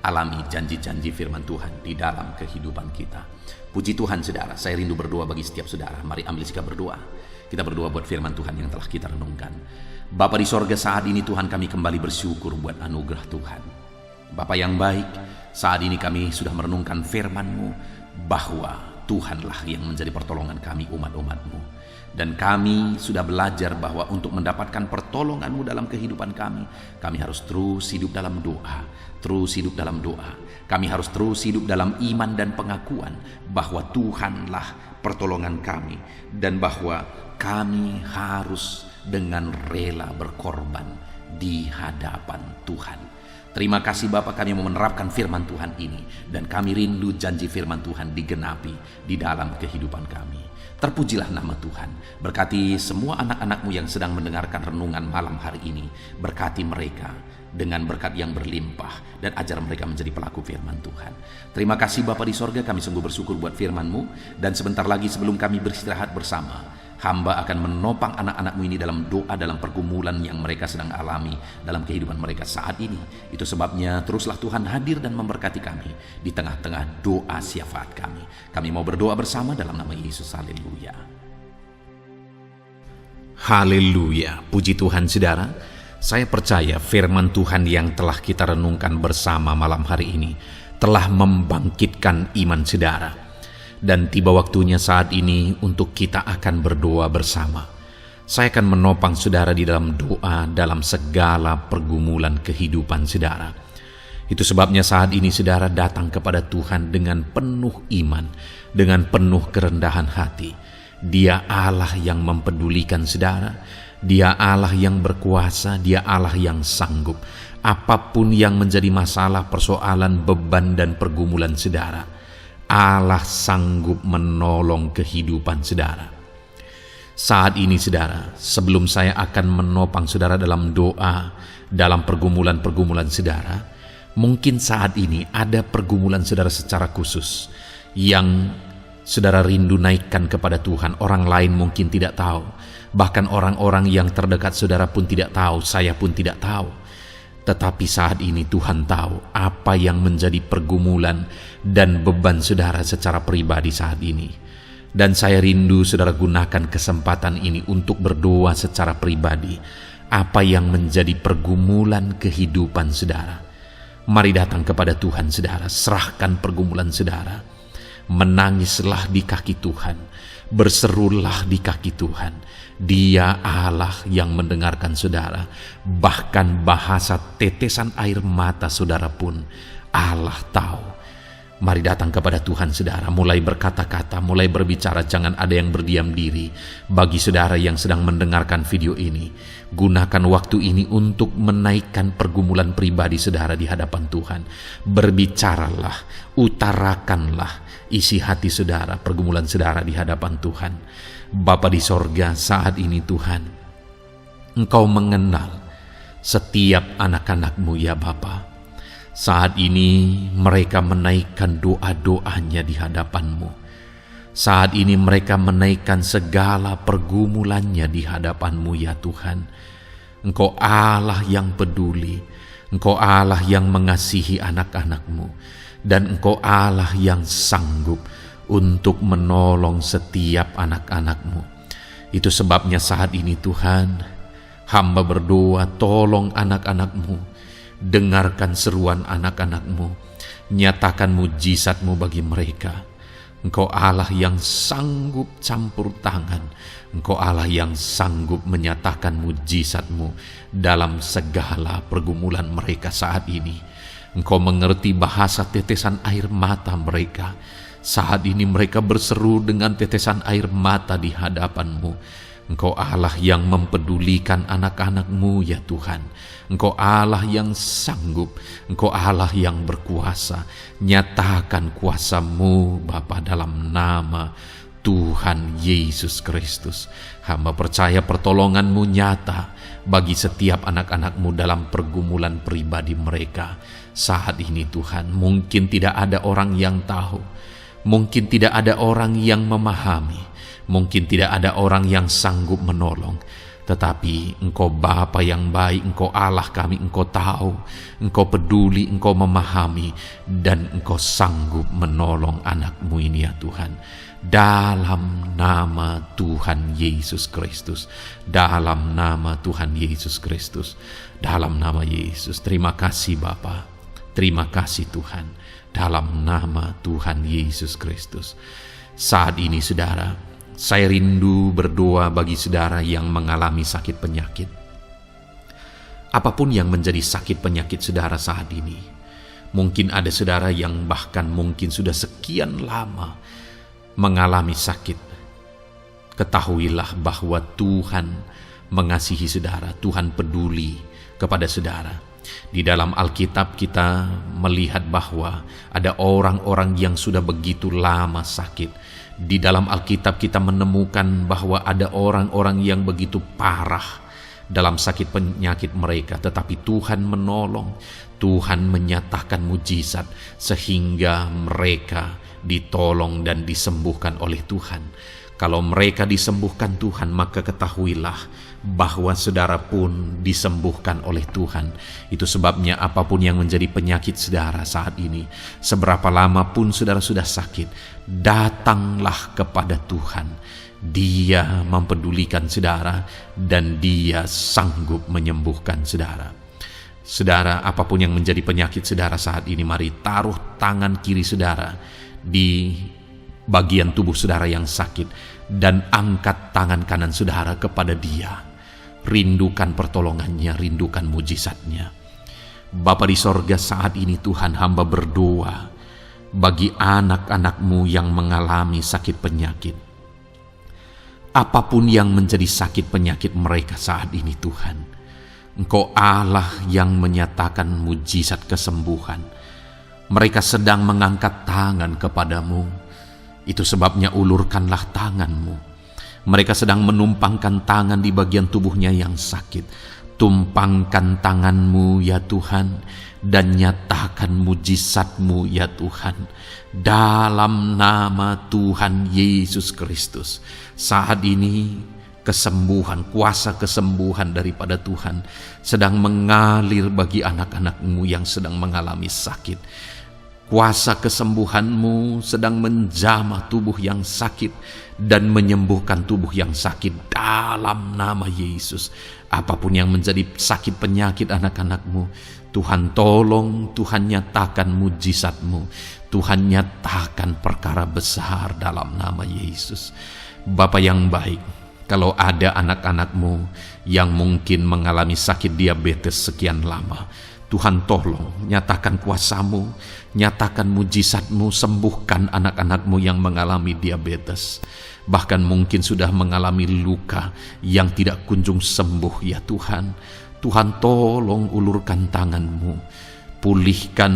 alami janji-janji firman Tuhan di dalam kehidupan kita. Puji Tuhan saudara, saya rindu berdoa bagi setiap saudara. Mari ambil sikap berdoa. Kita berdoa buat firman Tuhan yang telah kita renungkan. Bapa di sorga, saat ini Tuhan kami kembali bersyukur buat anugerah Tuhan. Bapa yang baik, saat ini kami sudah merenungkan firman-Mu bahwa Tuhanlah yang menjadi pertolongan kami umat-umat-Mu. Dan kami sudah belajar bahwa untuk mendapatkan pertolongan-Mu dalam kehidupan kami harus terus hidup dalam doa, terus hidup dalam doa. Kami harus terus hidup dalam iman dan pengakuan bahwa Tuhanlah pertolongan kami, dan bahwa kami harus dengan rela berkorban di hadapan Tuhan. Terima kasih Bapa, kami mau menerapkan firman Tuhan ini, dan kami rindu janji firman Tuhan digenapi di dalam kehidupan kami. Terpujilah nama Tuhan. Berkati semua anak-anak-Mu yang sedang mendengarkan renungan malam hari ini. Berkati mereka dengan berkat yang berlimpah, dan ajar mereka menjadi pelaku firman Tuhan. Terima kasih Bapa di sorga, kami sungguh bersyukur buat firman-Mu. Dan sebentar lagi sebelum kami beristirahat bersama, hamba akan menopang anak-anak-Mu ini dalam doa, dalam pergumulan yang mereka sedang alami dalam kehidupan mereka saat ini. Itu sebabnya teruslah Tuhan hadir dan memberkati kami di tengah-tengah doa syafaat kami. Kami mau berdoa bersama dalam nama Yesus. Haleluya. Haleluya. Puji Tuhan saudara. Saya percaya firman Tuhan yang telah kita renungkan bersama malam hari ini telah membangkitkan iman saudara. Dan tiba waktunya saat ini untuk kita akan berdoa bersama. Saya akan menopang saudara di dalam doa dalam segala pergumulan kehidupan saudara. Itu sebabnya saat ini saudara datang kepada Tuhan dengan penuh iman, dengan penuh kerendahan hati. Dia Allah yang mempedulikan saudara. Dia Allah yang berkuasa, Dia Allah yang sanggup. Apapun yang menjadi masalah, persoalan, beban, dan pergumulan saudara, Allah sanggup menolong kehidupan saudara. Saat ini saudara, sebelum saya akan menopang saudara dalam doa, dalam pergumulan-pergumulan saudara, mungkin saat ini ada pergumulan saudara secara khusus yang saudara rindu naikkan kepada Tuhan. Orang lain mungkin tidak tahu, bahkan orang-orang yang terdekat saudara pun tidak tahu, saya pun tidak tahu. Tetapi saat ini Tuhan tahu apa yang menjadi pergumulan dan beban saudara secara pribadi saat ini. Dan saya rindu saudara gunakan kesempatan ini untuk berdoa secara pribadi apa yang menjadi pergumulan kehidupan saudara. Mari datang kepada Tuhan saudara, serahkan pergumulan saudara. Menangislah di kaki Tuhan, berserulah di kaki Tuhan. Dia Allah yang mendengarkan saudara. Bahkan bahasa tetesan air mata saudara pun Allah tahu. Mari datang kepada Tuhan saudara, mulai berkata-kata, mulai berbicara, jangan ada yang berdiam diri. Bagi saudara yang sedang mendengarkan video ini, gunakan waktu ini untuk menaikkan pergumulan pribadi saudara di hadapan Tuhan. Berbicaralah, utarakanlah isi hati saudara, pergumulan saudara di hadapan Tuhan. Bapa di sorga, saat ini Tuhan, Engkau mengenal setiap anak-anak-Mu ya Bapa. Saat ini mereka menaikkan doa-doanya di hadapan-Mu. Saat ini mereka menaikkan segala pergumulannya di hadapan-Mu ya Tuhan. Engkau Allah yang peduli, Engkau Allah yang mengasihi anak-anak-Mu, dan Engkau Allah yang sanggup untuk menolong setiap anak-anak-Mu. Itu sebabnya saat ini Tuhan, hamba berdoa, tolong anak-anak-Mu. Dengarkan seruan anak-anak-Mu, nyatakan mujizat-Mu bagi mereka. Engkau Allah yang sanggup campur tangan. Engkau Allah yang sanggup menyatakan mujizat-Mu dalam segala pergumulan mereka saat ini. Engkau mengerti bahasa tetesan air mata mereka. Saat ini mereka berseru dengan tetesan air mata di hadapan-Mu. Engkau Allah yang mempedulikan anak-anak-Mu ya Tuhan. Engkau Allah yang sanggup, Engkau Allah yang berkuasa. Nyatakan kuasa-Mu Bapa dalam nama Tuhan Yesus Kristus. Hamba percaya pertolongan-Mu nyata bagi setiap anak-anak-Mu dalam pergumulan pribadi mereka. Saat ini Tuhan, mungkin tidak ada orang yang tahu, mungkin tidak ada orang yang memahami, mungkin tidak ada orang yang sanggup menolong. Tetapi Engkau Bapa yang baik, Engkau Allah kami, Engkau tahu, Engkau peduli, Engkau memahami, dan Engkau sanggup menolong anak-Mu ini ya Tuhan. Dalam nama Tuhan Yesus Kristus, dalam nama Tuhan Yesus Kristus, dalam nama Yesus. Terima kasih Bapa, terima kasih Tuhan, dalam nama Tuhan Yesus Kristus. Saat ini saudara, saya rindu berdoa bagi saudara yang mengalami sakit penyakit. Apapun yang menjadi sakit penyakit saudara saat ini, mungkin ada saudara yang bahkan mungkin sudah sekian lama mengalami sakit. Ketahuilah bahwa Tuhan mengasihi saudara, Tuhan peduli kepada saudara. Di dalam Alkitab kita melihat bahwa ada orang-orang yang sudah begitu lama sakit. Di dalam Alkitab kita menemukan bahwa ada orang-orang yang begitu parah dalam sakit penyakit mereka, tetapi Tuhan menolong, Tuhan menyatakan mujizat sehingga mereka ditolong dan disembuhkan oleh Tuhan. Kalau mereka disembuhkan Tuhan, maka ketahuilah bahwa saudara pun disembuhkan oleh Tuhan. Itu sebabnya apapun yang menjadi penyakit saudara saat ini, seberapa lama pun saudara sudah sakit, datanglah kepada Tuhan. Dia mempedulikan saudara dan Dia sanggup menyembuhkan saudara. Saudara, apapun yang menjadi penyakit saudara saat ini, mari taruh tangan kiri saudara di bagian tubuh saudara yang sakit dan angkat tangan kanan saudara kepada Dia. Rindukan pertolongannya, rindukan mujizatnya. Bapa di sorga, saat ini Tuhan, hamba berdoa bagi anak-anak-Mu yang mengalami sakit penyakit. Apapun yang menjadi sakit penyakit mereka saat ini Tuhan, Engkau Allah yang menyatakan mujizat kesembuhan. Mereka sedang mengangkat tangan kepadamu. Itu sebabnya ulurkanlah tangan-Mu. Mereka sedang menumpangkan tangan di bagian tubuhnya yang sakit. Tumpangkan tangan-Mu ya Tuhan, dan nyatakan mujizat-Mu ya Tuhan. Dalam nama Tuhan Yesus Kristus. Saat ini kesembuhan, kuasa kesembuhan daripada Tuhan sedang mengalir bagi anak-anak-Mu yang sedang mengalami sakit. Kuasa kesembuhan-Mu sedang menjamah tubuh yang sakit dan menyembuhkan tubuh yang sakit dalam nama Yesus. Apapun yang menjadi sakit penyakit anak-anak-Mu, Tuhan tolong, Tuhan nyatakan mujizat-Mu, Tuhan nyatakan perkara besar dalam nama Yesus. Bapa yang baik, kalau ada anak-anak-Mu yang mungkin mengalami sakit diabetes sekian lama, Tuhan tolong, nyatakan kuasa-Mu, nyatakan mujizat-Mu, sembuhkan anak-anak-Mu yang mengalami diabetes. Bahkan mungkin sudah mengalami luka yang tidak kunjung sembuh ya Tuhan. Tuhan tolong ulurkan tangan-Mu, pulihkan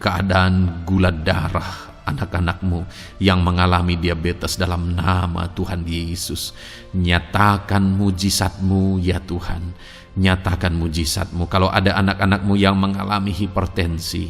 keadaan gula darah anak-anak-Mu yang mengalami diabetes dalam nama Tuhan Yesus. Nyatakan mujizat-Mu ya Tuhan, nyatakan mujizat-Mu. Kalau ada anak-anak-Mu yang mengalami hipertensi,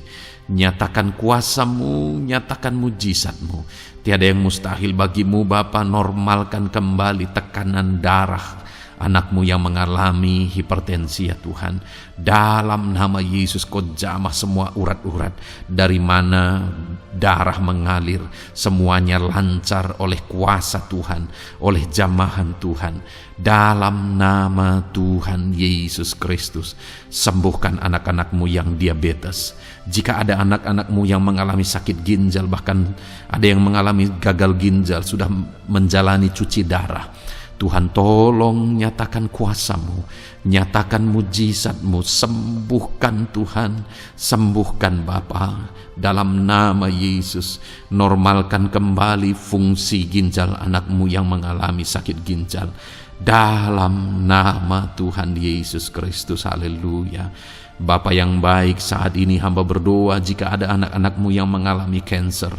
nyatakan kuasa-Mu, nyatakan mujizat-Mu. Tiada yang mustahil bagi-Mu Bapa. Normalkan kembali tekanan darah Anak-Mu yang mengalami hipertensi ya Tuhan, dalam nama Yesus Kau jamah semua urat-urat dari mana darah mengalir, semuanya lancar oleh kuasa Tuhan, oleh jamahan Tuhan. Dalam nama Tuhan Yesus Kristus, sembuhkan anak-anak-Mu yang diabetes. Jika ada anak-anak-Mu yang mengalami sakit ginjal, bahkan ada yang mengalami gagal ginjal, sudah menjalani cuci darah, Tuhan tolong nyatakan kuasa-Mu, nyatakan mujizat-Mu, sembuhkan Tuhan, sembuhkan Bapa, dalam nama Yesus. Normalkan kembali fungsi ginjal anak-Mu yang mengalami sakit ginjal, dalam nama Tuhan Yesus Kristus. Haleluya. Bapa yang baik, saat ini hamba berdoa jika ada anak-anak-Mu yang mengalami kanker,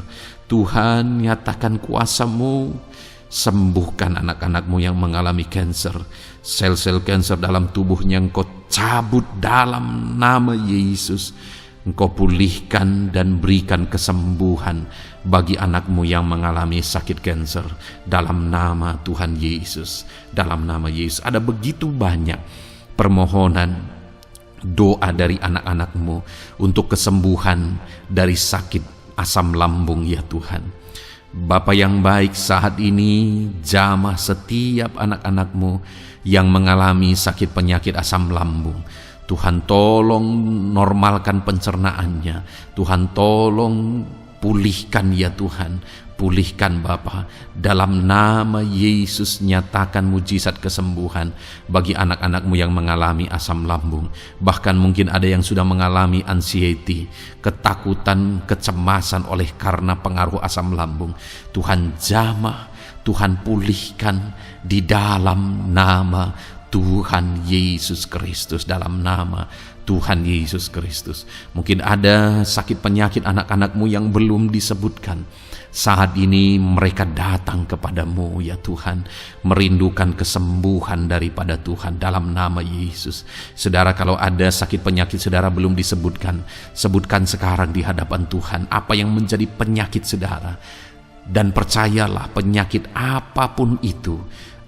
Tuhan nyatakan kuasa-Mu, sembuhkan anak-anak-Mu yang mengalami kanker. Sel-sel kanker dalam tubuhnya Engkau cabut dalam nama Yesus. Engkau pulihkan dan berikan kesembuhan bagi anak-Mu yang mengalami sakit kanker, dalam nama Tuhan Yesus. Dalam nama Yesus. Ada begitu banyak permohonan doa dari anak-anak-Mu untuk kesembuhan dari sakit asam lambung ya Tuhan. Bapa yang baik, saat ini jamah setiap anak-anak-Mu yang mengalami sakit penyakit asam lambung. Tuhan tolong normalkan pencernaannya. Tuhan tolong pulihkan ya Tuhan. Pulihkan Bapa, dalam nama Yesus. Nyatakan mujizat kesembuhan bagi anak-anak-Mu yang mengalami asam lambung. Bahkan mungkin ada yang sudah mengalami anxiety, ketakutan, kecemasan oleh karena pengaruh asam lambung. Tuhan jamah, Tuhan pulihkan di dalam nama Tuhan Yesus Kristus, dalam nama Tuhan Yesus Kristus. Mungkin ada sakit penyakit anak-anak-Mu yang belum disebutkan. Saat ini mereka datang kepadamu ya Tuhan, merindukan kesembuhan daripada Tuhan dalam nama Yesus. Saudara, kalau ada sakit penyakit saudara belum disebutkan, sebutkan sekarang di hadapan Tuhan apa yang menjadi penyakit saudara. Dan percayalah, penyakit apapun itu,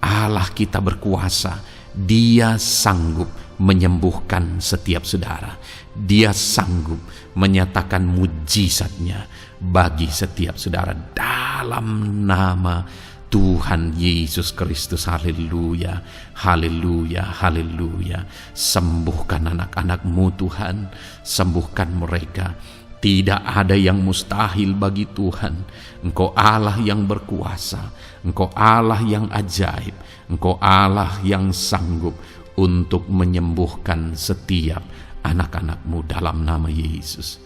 Allah kita berkuasa. Dia sanggup menyembuhkan setiap saudara. Dia sanggup menyatakan mujizatnya bagi setiap saudara dalam nama Tuhan Yesus Kristus. Haleluya, haleluya, haleluya. Sembuhkan anak-anak-Mu Tuhan, sembuhkan mereka. Tidak ada yang mustahil bagi Tuhan. Engkau Allah yang berkuasa, Engkau Allah yang ajaib, Engkau Allah yang sanggup untuk menyembuhkan setiap anak-anak-Mu dalam nama Yesus.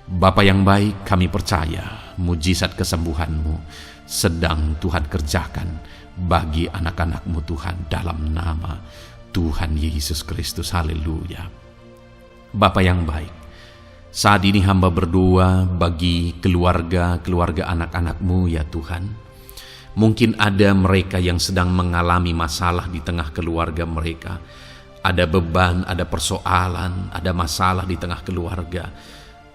Bapa yang baik, kami percaya mujizat kesembuhan-Mu sedang Tuhan kerjakan bagi anak-anak-Mu Tuhan dalam nama Tuhan Yesus Kristus. Haleluya. Bapa yang baik, saat ini hamba berdoa bagi keluarga anak-anak-Mu ya Tuhan. Mungkin ada mereka yang sedang mengalami masalah di tengah keluarga mereka. Ada beban, ada persoalan, ada masalah di tengah keluarga.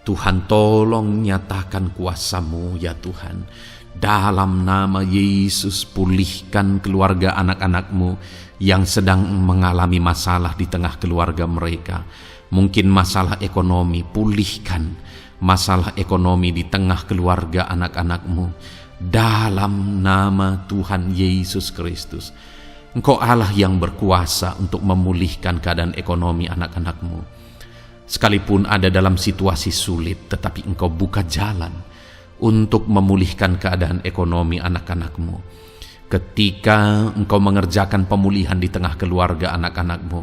Tuhan tolong nyatakan kuasa-Mu ya Tuhan. Dalam nama Yesus, pulihkan keluarga anak-anak-Mu yang sedang mengalami masalah di tengah keluarga mereka. Mungkin masalah ekonomi, pulihkan masalah ekonomi di tengah keluarga anak-anak-Mu. Dalam nama Tuhan Yesus Kristus. Engkau Allah yang berkuasa untuk memulihkan keadaan ekonomi anak-anak-Mu. Sekalipun ada dalam situasi sulit, tetapi Engkau buka jalan untuk memulihkan keadaan ekonomi anak-anak-Mu. Ketika Engkau mengerjakan pemulihan di tengah keluarga anak-anak-Mu,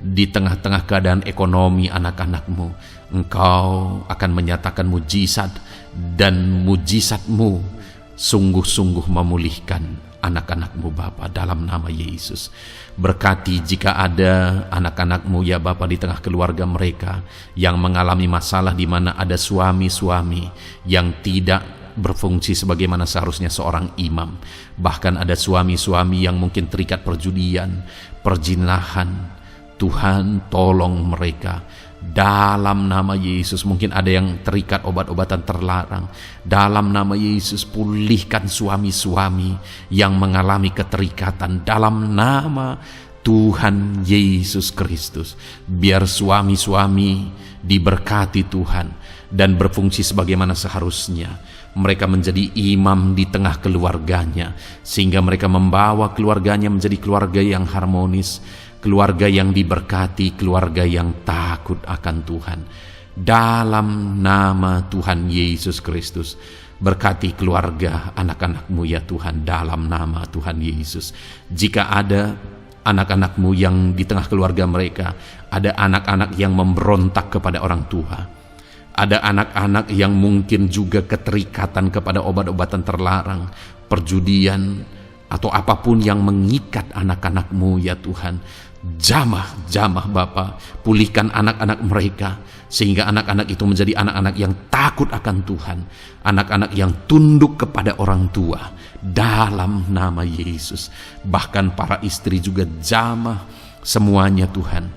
di tengah-tengah keadaan ekonomi anak-anak-Mu, Engkau akan menyatakan mujizat, dan mujizat-Mu sungguh-sungguh memulihkan anak-anak-Mu Bapa dalam nama Yesus. Berkati jika ada anak-anak-Mu ya Bapa di tengah keluarga mereka yang mengalami masalah di mana ada suami-suami yang tidak berfungsi sebagaimana seharusnya seorang imam. Bahkan ada suami-suami yang mungkin terikat perjudian, perjinahan. Tuhan tolong mereka dalam nama Yesus. Mungkin ada yang terikat obat-obatan terlarang. Dalam nama Yesus, pulihkan suami-suami yang mengalami keterikatan. Dalam nama Tuhan Yesus Kristus. Biar suami-suami diberkati Tuhan dan berfungsi sebagaimana seharusnya. Mereka menjadi imam di tengah keluarganya, sehingga mereka membawa keluarganya menjadi keluarga yang harmonis, keluarga yang diberkati, keluarga yang takut akan Tuhan. Dalam nama Tuhan Yesus Kristus, berkati keluarga anak-anak-Mu ya Tuhan, dalam nama Tuhan Yesus. Jika ada anak-anak-Mu yang di tengah keluarga mereka, ada anak-anak yang memberontak kepada orang tua, ada anak-anak yang mungkin juga keterikatan kepada obat-obatan terlarang, perjudian, atau apapun yang mengikat anak-anak-Mu ya Tuhan, jamah Bapa, pulihkan anak-anak mereka, sehingga anak-anak itu menjadi anak-anak yang takut akan Tuhan, anak-anak yang tunduk kepada orang tua, dalam nama Yesus. Bahkan para istri juga jamah semuanya Tuhan,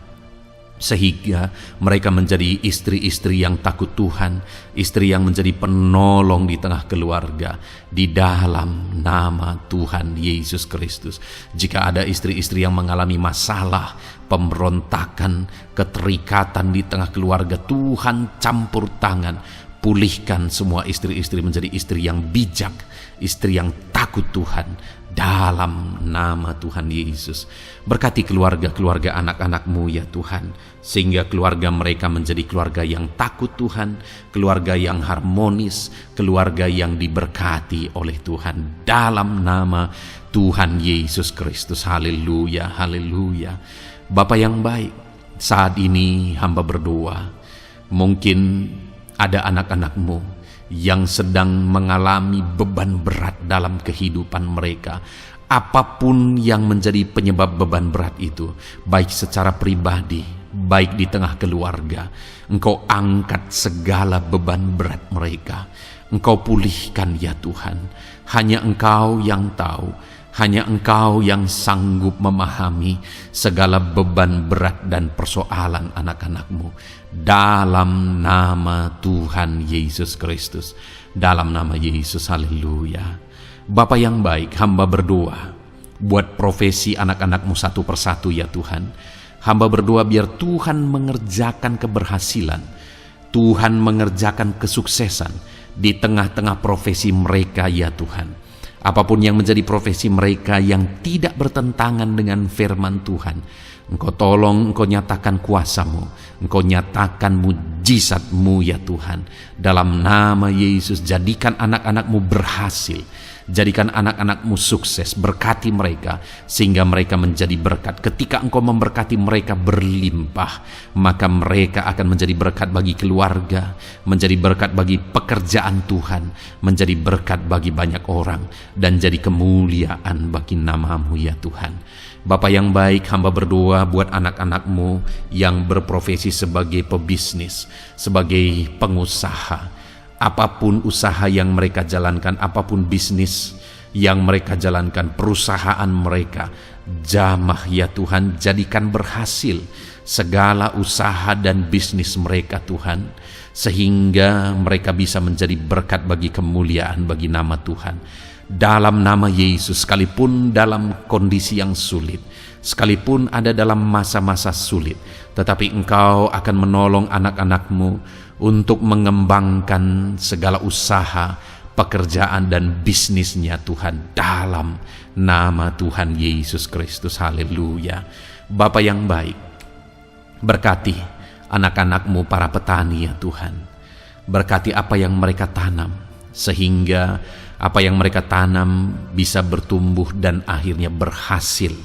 sehingga mereka menjadi istri-istri yang takut Tuhan, istri yang menjadi penolong di tengah keluarga, di dalam nama Tuhan Yesus Kristus. Jika ada istri-istri yang mengalami masalah, pemberontakan, keterikatan di tengah keluarga, Tuhan campur tangan, pulihkan semua istri-istri menjadi istri yang bijak, istri yang takut Tuhan, dalam nama Tuhan Yesus. Berkati keluarga-keluarga anak-anak-Mu ya Tuhan, sehingga keluarga mereka menjadi keluarga yang takut Tuhan, keluarga yang harmonis, keluarga yang diberkati oleh Tuhan, dalam nama Tuhan Yesus Kristus. Haleluya, haleluya. Bapa yang baik, saat ini hamba berdoa, mungkin ada anak-anak-Mu yang sedang mengalami beban berat dalam kehidupan mereka. Apapun yang menjadi penyebab beban berat itu, baik secara pribadi, baik di tengah keluarga, Engkau angkat segala beban berat mereka. Engkau pulihkan ya Tuhan. Hanya Engkau yang tahu, hanya Engkau yang sanggup memahami segala beban berat dan persoalan anak-anak-Mu. Dalam nama Tuhan Yesus Kristus, dalam nama Yesus, haleluya. Bapa yang baik, hamba berdoa buat profesi anak-anak-Mu satu persatu ya Tuhan. Hamba berdoa biar Tuhan mengerjakan keberhasilan, Tuhan mengerjakan kesuksesan di tengah-tengah profesi mereka ya Tuhan. Apapun yang menjadi profesi mereka yang tidak bertentangan dengan firman Tuhan, Engkau tolong, Engkau nyatakan kuasa-Mu, Engkau nyatakan mujizat-Mu ya Tuhan. Dalam nama Yesus, jadikan anak-anak-Mu berhasil, jadikan anak-anak-Mu sukses, berkati mereka sehingga mereka menjadi berkat. Ketika Engkau memberkati mereka berlimpah, maka mereka akan menjadi berkat bagi keluarga, menjadi berkat bagi pekerjaan Tuhan, menjadi berkat bagi banyak orang, dan jadi kemuliaan bagi nama-Mu ya Tuhan. Bapa yang baik, hamba berdoa buat anak-anak-Mu yang berprofesi sebagai pebisnis, sebagai pengusaha. Apapun usaha yang mereka jalankan, apapun bisnis yang mereka jalankan, perusahaan mereka, jamah ya Tuhan, jadikan berhasil segala usaha dan bisnis mereka Tuhan, sehingga mereka bisa menjadi berkat bagi kemuliaan bagi nama Tuhan. Dalam nama Yesus, sekalipun dalam kondisi yang sulit, sekalipun ada dalam masa-masa sulit, tetapi Engkau akan menolong anak-anak-Mu untuk mengembangkan segala usaha, pekerjaan dan bisnisnya Tuhan, dalam nama Tuhan Yesus Kristus. Haleluya. Bapa yang baik, berkati anak-anak-Mu para petani ya Tuhan. Berkati apa yang mereka tanam, sehingga apa yang mereka tanam bisa bertumbuh dan akhirnya berhasil.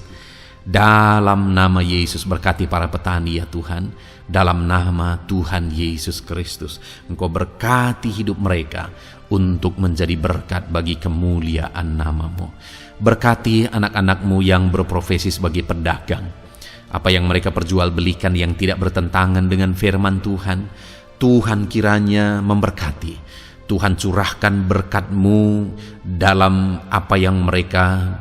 Dalam nama Yesus, berkati para petani ya Tuhan. Dalam nama Tuhan Yesus Kristus, Engkau berkati hidup mereka untuk menjadi berkat bagi kemuliaan nama-Mu. Berkati anak-anak-Mu yang berprofesi sebagai pedagang. Apa yang mereka perjualbelikan yang tidak bertentangan dengan firman Tuhan, Tuhan kiranya memberkati. Tuhan curahkan berkat-Mu dalam apa yang mereka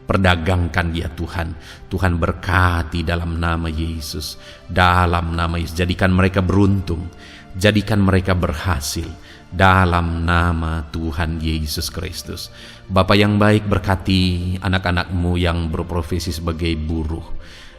perdagangkan ya Tuhan. Tuhan berkati dalam nama Yesus. Dalam nama Yesus, jadikan mereka beruntung, jadikan mereka berhasil, dalam nama Tuhan Yesus Kristus. Bapa yang baik, berkati anak-anak-Mu yang berprofesi sebagai buruh.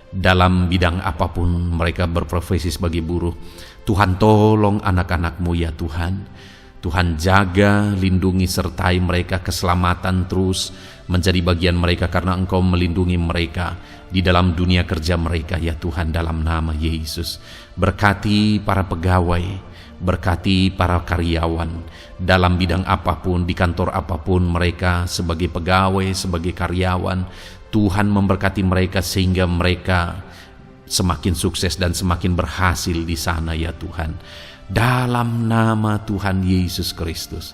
Dalam bidang apapun mereka berprofesi sebagai buruh, Tuhan tolong anak-anak-Mu ya Tuhan. Tuhan jaga, lindungi, sertai mereka, keselamatan terus menjadi bagian mereka karena Engkau melindungi mereka di dalam dunia kerja mereka ya Tuhan, dalam nama Yesus. Berkati para pegawai, berkati para karyawan dalam bidang apapun, di kantor apapun mereka sebagai pegawai, sebagai karyawan. Tuhan memberkati mereka sehingga mereka semakin sukses dan semakin berhasil di sana ya Tuhan, dalam nama Tuhan Yesus Kristus.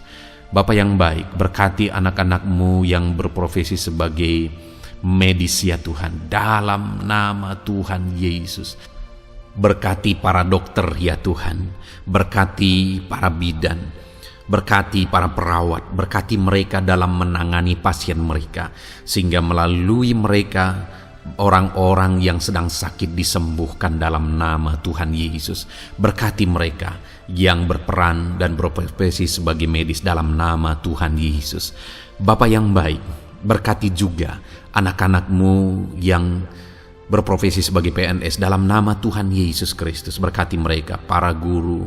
Bapa yang baik, berkati anak-anak-Mu yang berprofesi sebagai medis ya Tuhan, dalam nama Tuhan Yesus. Berkati para dokter ya Tuhan, berkati para bidan, berkati para perawat, berkati mereka dalam menangani pasien mereka, sehingga melalui mereka orang-orang yang sedang sakit disembuhkan dalam nama Tuhan Yesus. Berkati mereka yang berperan dan berprofesi sebagai medis dalam nama Tuhan Yesus. Bapa yang baik, berkati juga anak-anak-Mu yang berprofesi sebagai PNS dalam nama Tuhan Yesus Kristus. Berkati mereka, para guru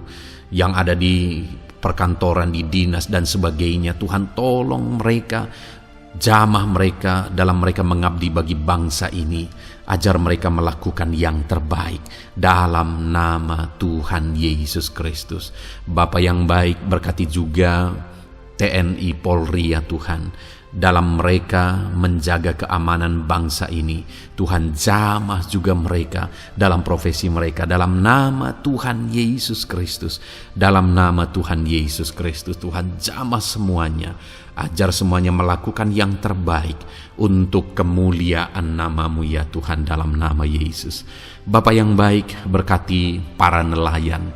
yang ada di perkantoran, di dinas dan sebagainya. Tuhan tolong mereka, jamah mereka dalam mereka mengabdi bagi bangsa ini. Ajar mereka melakukan yang terbaik dalam nama Tuhan Yesus Kristus. Bapa yang baik, berkati juga TNI Polri ya Tuhan, dalam mereka menjaga keamanan bangsa ini. Tuhan jamah juga mereka dalam profesi mereka dalam nama Tuhan Yesus Kristus. Dalam nama Tuhan Yesus Kristus, Tuhan jamah semuanya. Ajar semuanya melakukan yang terbaik untuk kemuliaan nama-Mu ya Tuhan, dalam nama Yesus. Bapa yang baik, berkati para nelayan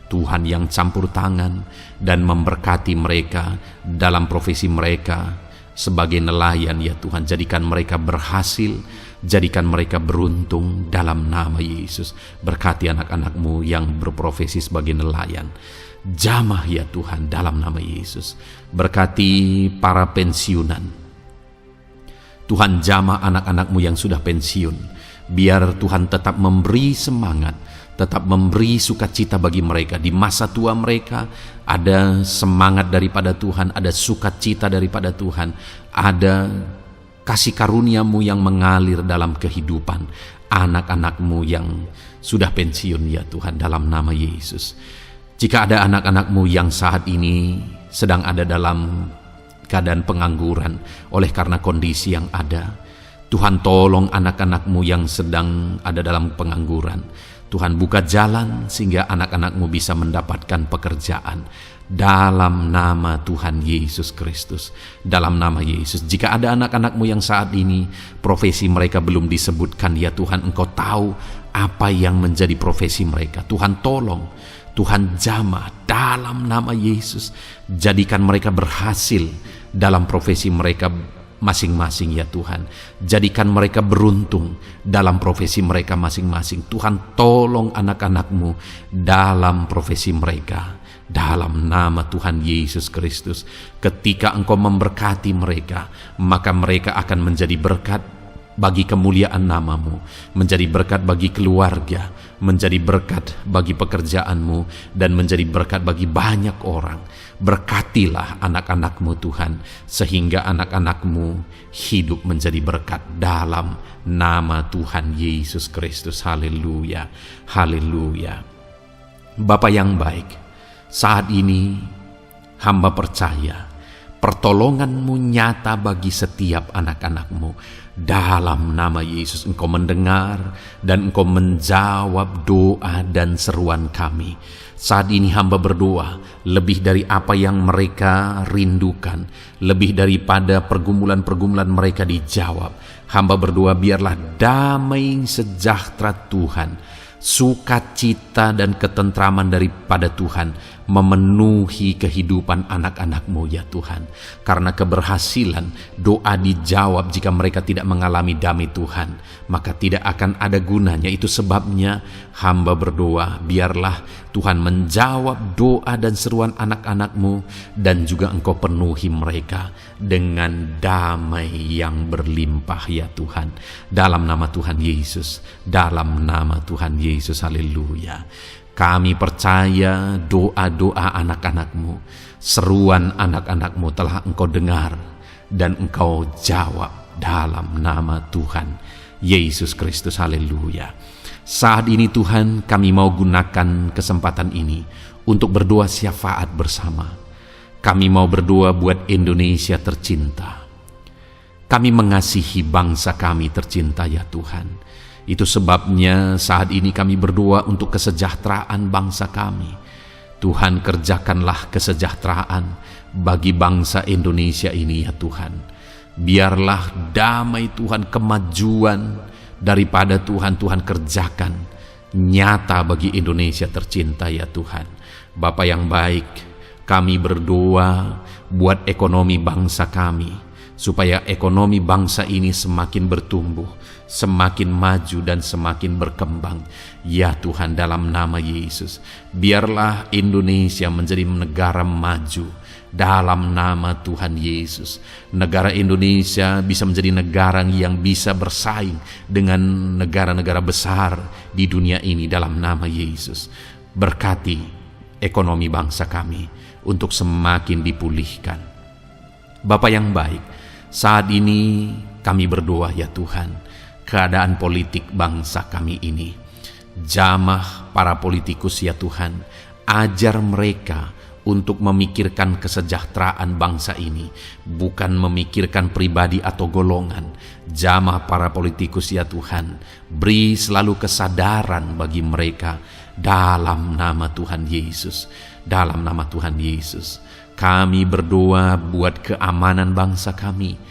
Tuhan yang campur tangan dan memberkati mereka dalam profesi mereka sebagai nelayan ya Tuhan. Jadikan mereka berhasil, jadikan mereka beruntung dalam nama Yesus. Berkati anak-anak-Mu yang berprofesi sebagai nelayan, jamah ya Tuhan dalam nama Yesus. Berkati para pensiunan, Tuhan jamah anak-anak-Mu yang sudah pensiun. Biar Tuhan tetap memberi semangat, tetap memberi sukacita bagi mereka di masa tua mereka. Ada semangat daripada Tuhan, ada sukacita daripada Tuhan, ada kasih karunia-Mu yang mengalir dalam kehidupan anak-anak-Mu yang sudah pensiun ya Tuhan, dalam nama Yesus. Jika ada anak-anak-Mu yang saat ini sedang ada dalam keadaan pengangguran oleh karena kondisi yang ada, Tuhan tolong anak-anak-Mu yang sedang ada dalam pengangguran. Tuhan buka jalan sehingga anak-anak-Mu bisa mendapatkan pekerjaan dalam nama Tuhan Yesus Kristus. Dalam nama Yesus. Jika ada anak-anak-Mu yang saat ini profesi mereka belum disebutkan ya Tuhan, Engkau tahu apa yang menjadi profesi mereka. Tuhan tolong, Tuhan jamah dalam nama Yesus. Jadikan mereka berhasil dalam profesi mereka masing-masing ya Tuhan. Jadikan mereka beruntung dalam profesi mereka masing-masing. Tuhan tolong anak-anak-Mu dalam profesi mereka dalam nama Tuhan Yesus Kristus. Ketika Engkau memberkati mereka, maka mereka akan menjadi berkat bagi kemuliaan nama-Mu, menjadi berkat bagi keluarga, menjadi berkat bagi pekerjaan-Mu, dan menjadi berkat bagi banyak orang. Berkatilah anak-anak-Mu Tuhan, sehingga anak-anak-Mu hidup menjadi berkat dalam nama Tuhan Yesus Kristus. Haleluya, haleluya. Bapa yang baik, saat ini hamba percaya pertolongan-Mu nyata bagi setiap anak-anak-Mu. Dalam nama Yesus Engkau mendengar dan Engkau menjawab doa dan seruan kami. Saat ini hamba berdoa lebih dari apa yang mereka rindukan, lebih daripada pergumulan-pergumulan mereka dijawab. Hamba berdoa biarlah damai sejahtera Tuhan, sukacita dan ketentraman daripada Tuhan memenuhi kehidupan anak-anak-Mu ya Tuhan. Karena keberhasilan doa dijawab jika mereka tidak mengalami damai Tuhan, maka tidak akan ada gunanya. Itu sebabnya hamba berdoa biarlah Tuhan menjawab doa dan seruan anak-anak-Mu, dan juga Engkau penuhi mereka dengan damai yang berlimpah ya Tuhan. Dalam nama Tuhan Yesus, dalam nama Tuhan Yesus, haleluya. Kami percaya doa-doa anak-anak-Mu, seruan anak-anak-Mu telah Engkau dengar dan Engkau jawab dalam nama Tuhan Yesus Kristus, haleluya. Saat ini Tuhan, kami mau gunakan kesempatan ini untuk berdoa syafaat bersama. Kami mau berdoa buat Indonesia tercinta. Kami mengasihi bangsa kami tercinta ya Tuhan. Itu sebabnya saat ini kami berdoa untuk kesejahteraan bangsa kami. Tuhan, kerjakanlah kesejahteraan bagi bangsa Indonesia ini ya Tuhan. Biarlah damai Tuhan, kemajuan daripada Tuhan kerjakan nyata bagi Indonesia tercinta ya Tuhan. Bapa yang baik, kami berdoa buat ekonomi bangsa kami, supaya ekonomi bangsa ini semakin bertumbuh, semakin maju dan semakin berkembang ya Tuhan. Dalam nama Yesus, biarlah Indonesia menjadi negara maju dalam nama Tuhan Yesus. Negara Indonesia bisa menjadi negara yang bisa bersaing dengan negara-negara besar di dunia ini dalam nama Yesus. Berkati ekonomi bangsa kami untuk semakin dipulihkan. Bapa yang baik, saat ini kami berdoa ya Tuhan, keadaan politik bangsa kami ini. Jamah para politikus ya Tuhan, ajar mereka untuk memikirkan kesejahteraan bangsa ini, bukan memikirkan pribadi atau golongan. Jamah para politikus ya Tuhan, beri selalu kesadaran bagi mereka dalam nama Tuhan Yesus. Dalam nama Tuhan Yesus, kami berdoa buat keamanan bangsa kami.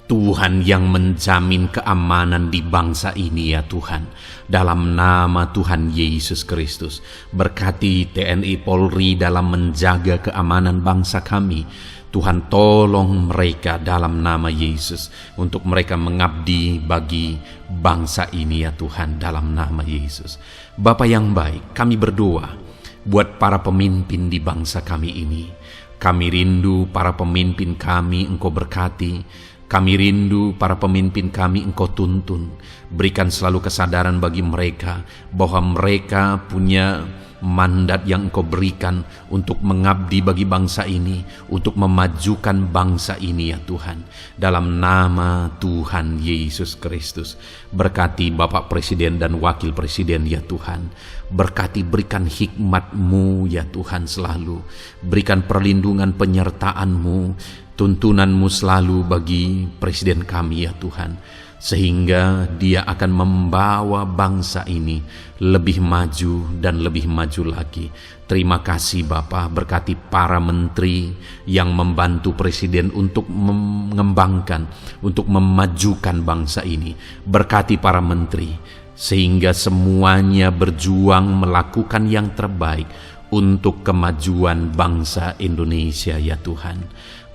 Tuhan yang menjamin keamanan di bangsa ini ya Tuhan. Dalam nama Tuhan Yesus Kristus, berkati TNI Polri dalam menjaga keamanan bangsa kami. Tuhan, tolong mereka dalam nama Yesus untuk mereka mengabdi bagi bangsa ini ya Tuhan, dalam nama Yesus. Bapa yang baik, kami berdoa buat para pemimpin di bangsa kami ini. Kami rindu para pemimpin kami Engkau berkati. Kami rindu para pemimpin kami Engkau tuntun. Berikan selalu kesadaran bagi mereka bahwa mereka punya mandat yang Engkau berikan untuk mengabdi bagi bangsa ini, untuk memajukan bangsa ini ya Tuhan. Dalam nama Tuhan Yesus Kristus, berkati Bapak Presiden dan Wakil Presiden ya Tuhan. Berkati, berikan hikmat-Mu ya Tuhan selalu. Berikan perlindungan penyertaan-Mu, tuntunan-Mu selalu bagi Presiden kami ya Tuhan, sehingga dia akan membawa bangsa ini lebih maju dan lebih maju lagi. Terima kasih Bapa, berkati para menteri yang membantu Presiden untuk mengembangkan, untuk memajukan bangsa ini. Berkati para menteri, sehingga semuanya berjuang melakukan yang terbaik untuk kemajuan bangsa Indonesia ya Tuhan.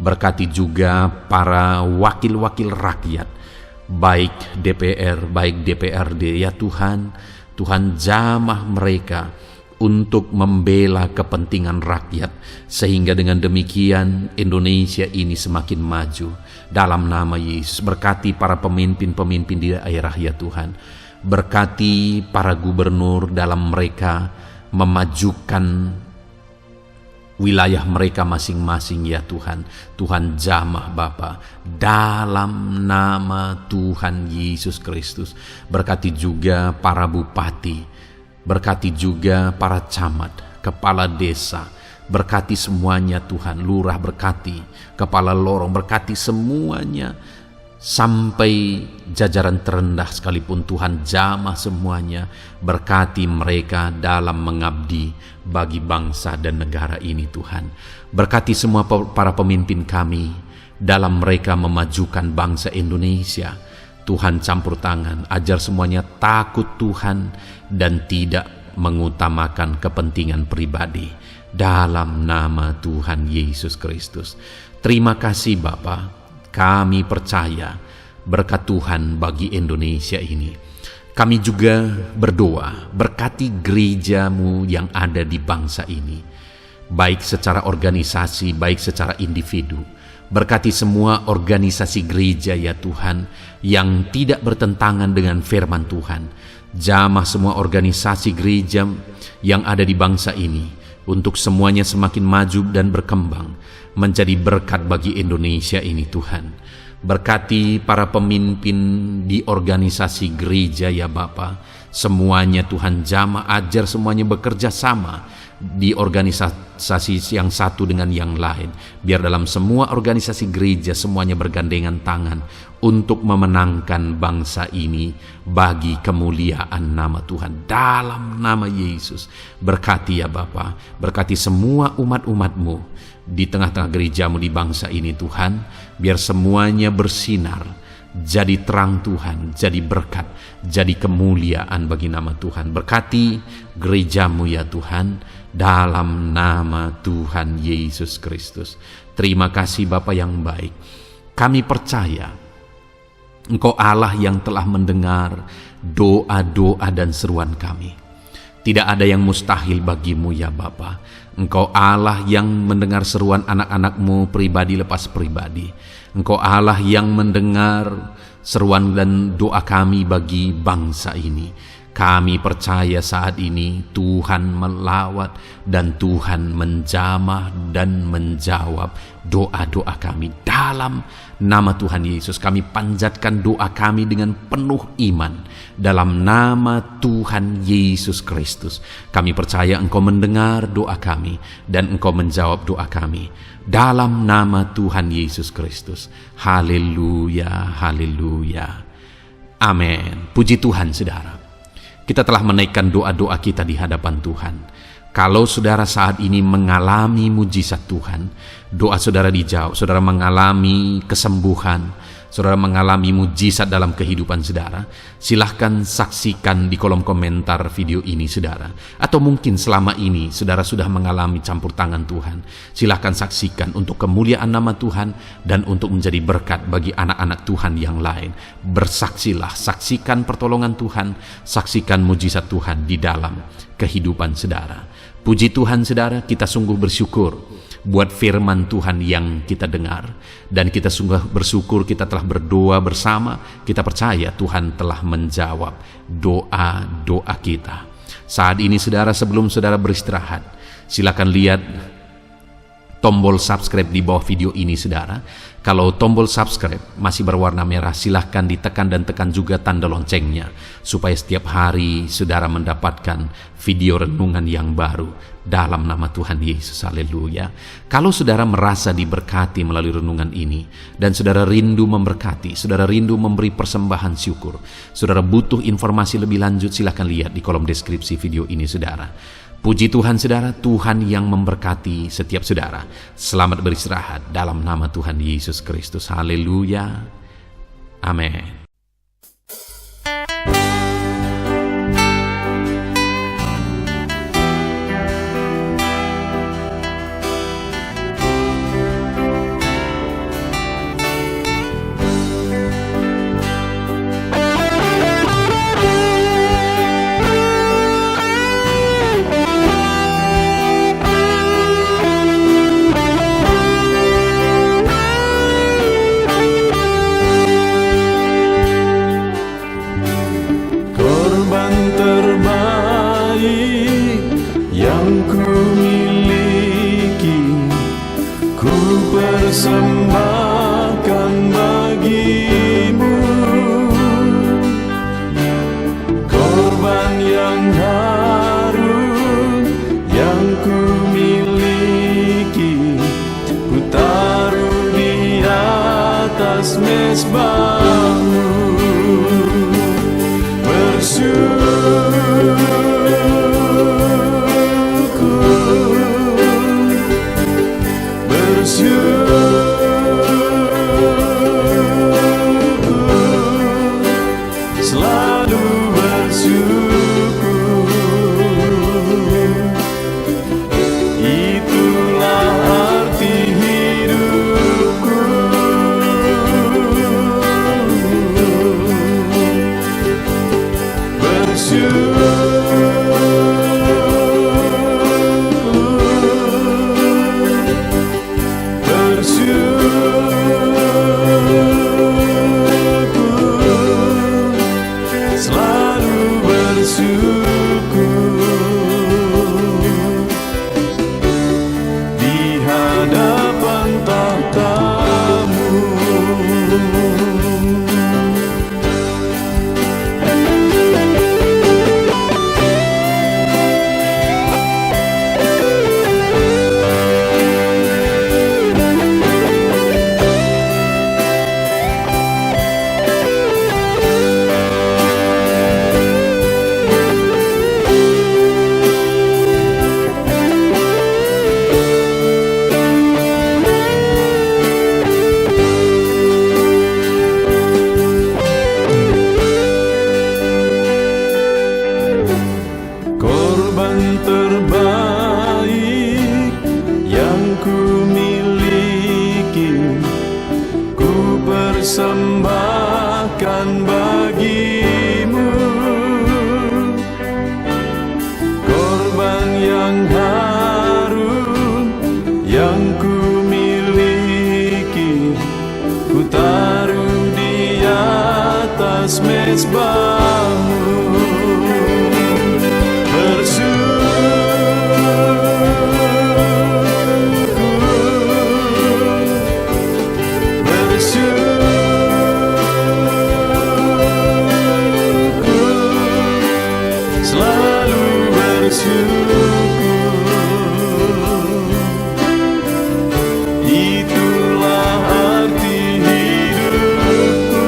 Berkati juga para wakil-wakil rakyat, baik DPR, baik DPRD ya Tuhan. Tuhan, jamah mereka untuk membela kepentingan rakyat, sehingga dengan demikian Indonesia ini semakin maju. Dalam nama Yesus, berkati para pemimpin-pemimpin di daerah ya Tuhan. Berkati para gubernur dalam mereka memajukan wilayah mereka masing-masing ya Tuhan. Tuhan, jamah Bapa dalam nama Tuhan Yesus Kristus. Berkati juga para bupati, berkati juga para camat, kepala desa, berkati semuanya Tuhan. Lurah berkati, kepala lorong berkati semuanya, sampai jajaran terendah sekalipun Tuhan, jamah semuanya. Berkati mereka dalam mengabdi bagi bangsa dan negara ini Tuhan. Berkati semua para pemimpin kami dalam mereka memajukan bangsa Indonesia. Tuhan, campur tangan, ajar semuanya takut Tuhan dan tidak mengutamakan kepentingan pribadi. Dalam nama Tuhan Yesus Kristus. Terima kasih Bapa. Kami percaya berkat Tuhan bagi Indonesia ini. Kami juga berdoa, berkati gereja-Mu yang ada di bangsa ini, baik secara organisasi, baik secara individu. Berkati semua organisasi gereja ya Tuhan, yang tidak bertentangan dengan firman Tuhan. Jamah semua organisasi gereja yang ada di bangsa ini, untuk semuanya semakin maju dan berkembang, menjadi berkat bagi Indonesia ini Tuhan. Berkati para pemimpin di organisasi gereja ya Bapa, semuanya Tuhan jamah, ajar semuanya bekerja sama di organisasi yang satu dengan yang lain. Biar dalam semua organisasi gereja semuanya bergandengan tangan untuk memenangkan bangsa ini bagi kemuliaan nama Tuhan. Dalam nama Yesus, berkati ya Bapa, berkati semua umat-umat-Mu di tengah-tengah gereja-Mu di bangsa ini Tuhan, biar semuanya bersinar, jadi terang Tuhan, jadi berkat, jadi kemuliaan bagi nama Tuhan. Berkati gereja-Mu ya Tuhan, dalam nama Tuhan Yesus Kristus. Terima kasih Bapa yang baik. Kami percaya Engkau Allah yang telah mendengar doa-doa dan seruan kami. Tidak ada yang mustahil bagimu ya Bapa. Engkau Allah yang mendengar seruan anak-anak-Mu pribadi lepas pribadi. Engkau Allah yang mendengar seruan dan doa kami bagi bangsa ini. Kami percaya saat ini Tuhan melawat dan Tuhan menjamah dan menjawab doa-doa kami. Dalam nama Tuhan Yesus kami panjatkan doa kami dengan penuh iman. Dalam nama Tuhan Yesus Kristus kami percaya Engkau mendengar doa kami dan Engkau menjawab doa kami. Dalam nama Tuhan Yesus Kristus. Haleluya, haleluya. Amin. Puji Tuhan saudara. Kita telah menaikkan doa-doa kita di hadapan Tuhan. Kalau saudara saat ini mengalami mujizat Tuhan, doa saudara dijawab, saudara mengalami kesembuhan, saudara mengalami mujizat dalam kehidupan saudara, silahkan saksikan di kolom komentar video ini saudara. Atau mungkin selama ini saudara sudah mengalami campur tangan Tuhan, silahkan saksikan untuk kemuliaan nama Tuhan dan untuk menjadi berkat bagi anak-anak Tuhan yang lain. Bersaksilah, saksikan pertolongan Tuhan, saksikan mujizat Tuhan di dalam kehidupan saudara. Puji Tuhan saudara, kita sungguh bersyukur buat firman Tuhan yang kita dengar, dan kita sungguh bersyukur kita telah berdoa bersama. Kita percaya Tuhan telah menjawab doa-doa kita. Saat ini saudara, sebelum saudara beristirahat, silakan lihat tombol subscribe di bawah video ini saudara. Kalau tombol subscribe masih berwarna merah, silahkan ditekan dan tekan juga tanda loncengnya, supaya setiap hari saudara mendapatkan video renungan yang baru dalam nama Tuhan Yesus. Haleluya. Kalau saudara merasa diberkati melalui renungan ini, dan saudara rindu memberkati, saudara rindu memberi persembahan syukur, saudara butuh informasi lebih lanjut, silahkan lihat di kolom deskripsi video ini saudara. Puji Tuhan saudara, Tuhan yang memberkati setiap saudara. Selamat beristirahat dalam nama Tuhan Yesus Kristus. Haleluya. Amin. Persembahkan bagimu korban yang harum yang ku miliki, ku taruh di atas mezbahmu. Selalu bersyukur, itulah arti hidupku. mezbahmu selalu bersyukur. Itulah arti hidupku.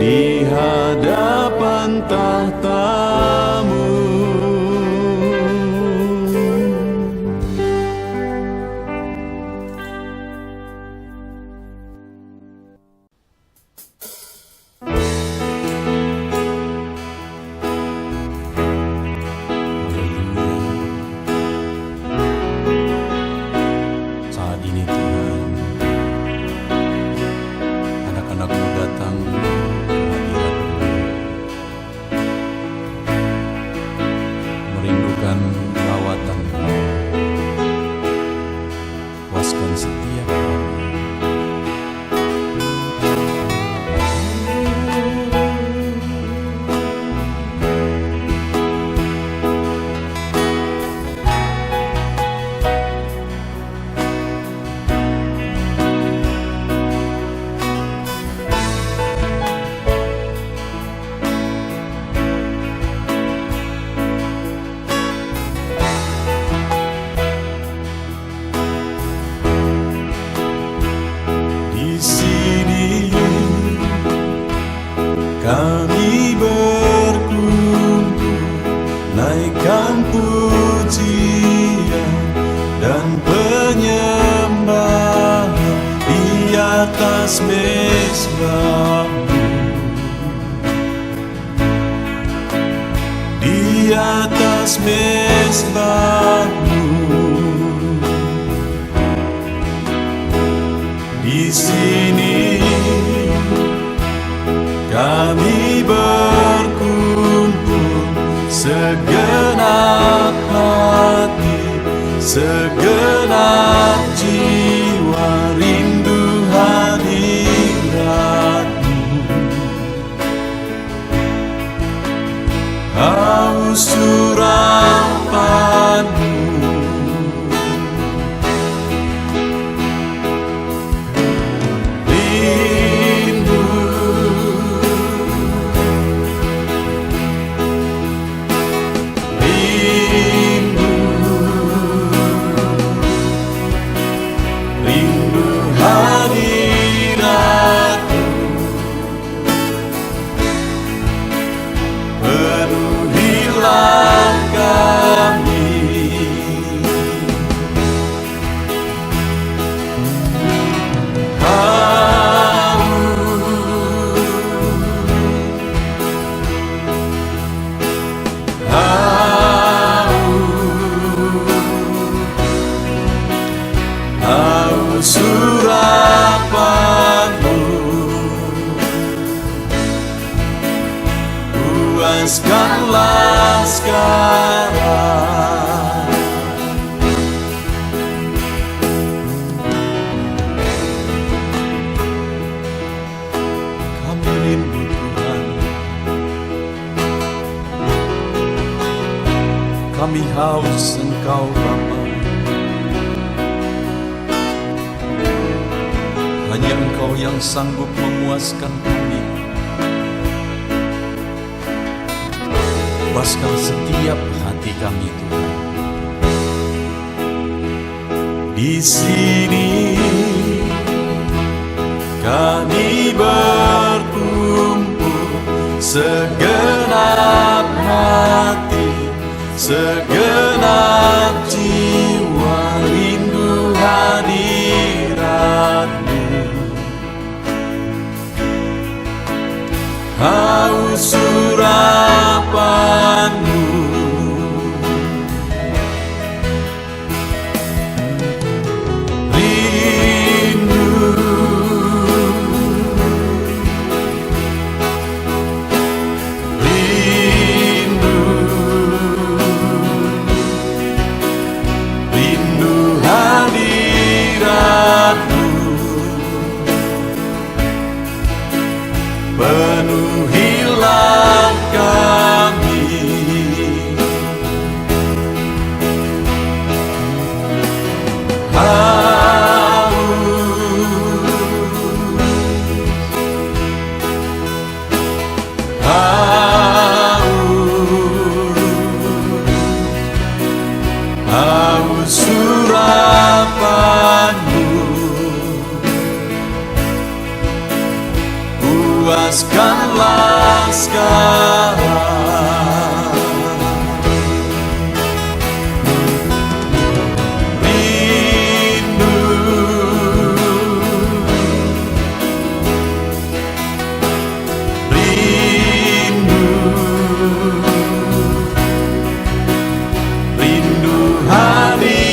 Di hadapan tahtamu. Saat ini Tuhan, anak-anak-Mu datang ke hadirat-Mu, merindukan lawatan-Mu. Puaskan setiap kami. Di sini kami berkumpul, naikkan pujian dan penyembahan di atas mezbah-Mu, di atas mezbah-Mu. Di sini kami berkumpul, segenap hati, segenap jiwa, rindu hadirat-Mu. Haus surapan-Mu, rindu hadirat-Mu. Penuhilah kami. Haus surapan-Mu, puaskanlah sekarang. Kami rindu Tuhan, kami haus Engkau Bapa. Hanya Engkau yang sanggup memuaskan kami. Puaskan setiap hati kami Tuhan. Di sini kami berkumpul, segenap hati, Segenap jiwa rindu hadirat-Mu, haus urapan-Mu, rindu, rindu, rindu hadirat-Mu, penuhilah kami. Haus urapan-Mu, puaskanlah sekarang. Rindu, rindu, rindu hadirat-Mu,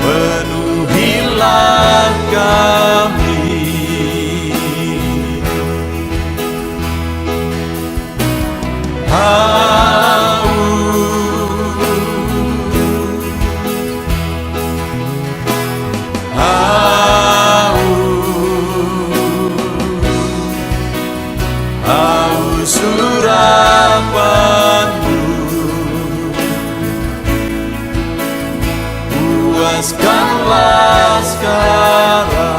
penuhilah kami. Haus urapan-Mu, puaskanlah sekarang.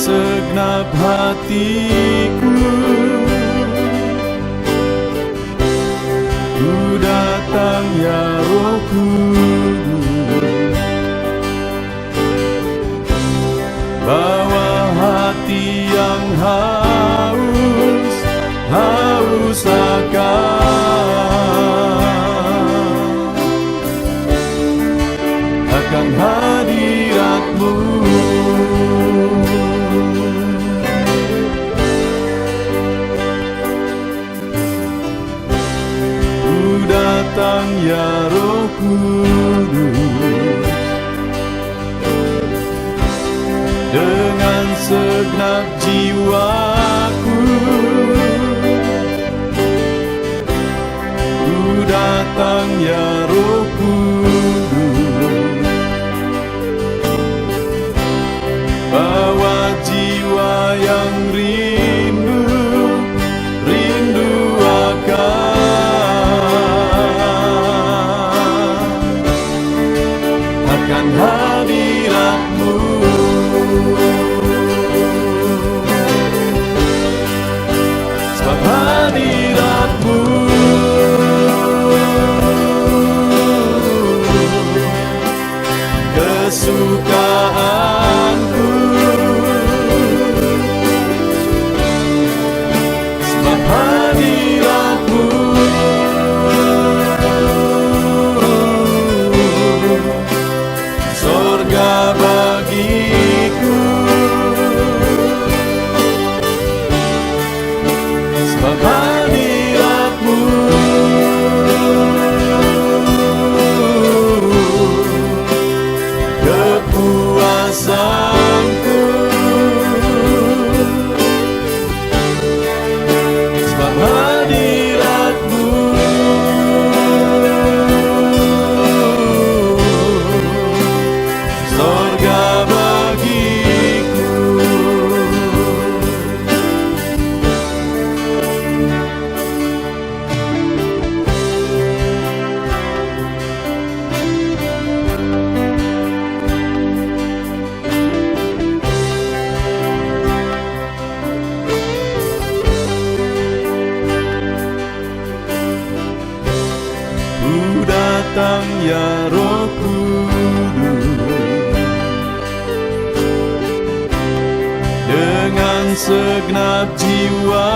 Segenap hatiku, ku datang ya Roh Kudus, bawa hati yang haus, haus akan hadirat-Mu. Datang ya Roh Kudus, dengan segenap jiwaku, ku datang ya Roh Kudus, bawa jiwa yang rindu, rindu akan hadirat-Mu. Sebab hadirat-Mu sebab hadirat-Mu kepuasanku, sebab hadirat-Mu sorga bagiku. Ku datang ya Roh Kudus dengan segenap jiwa,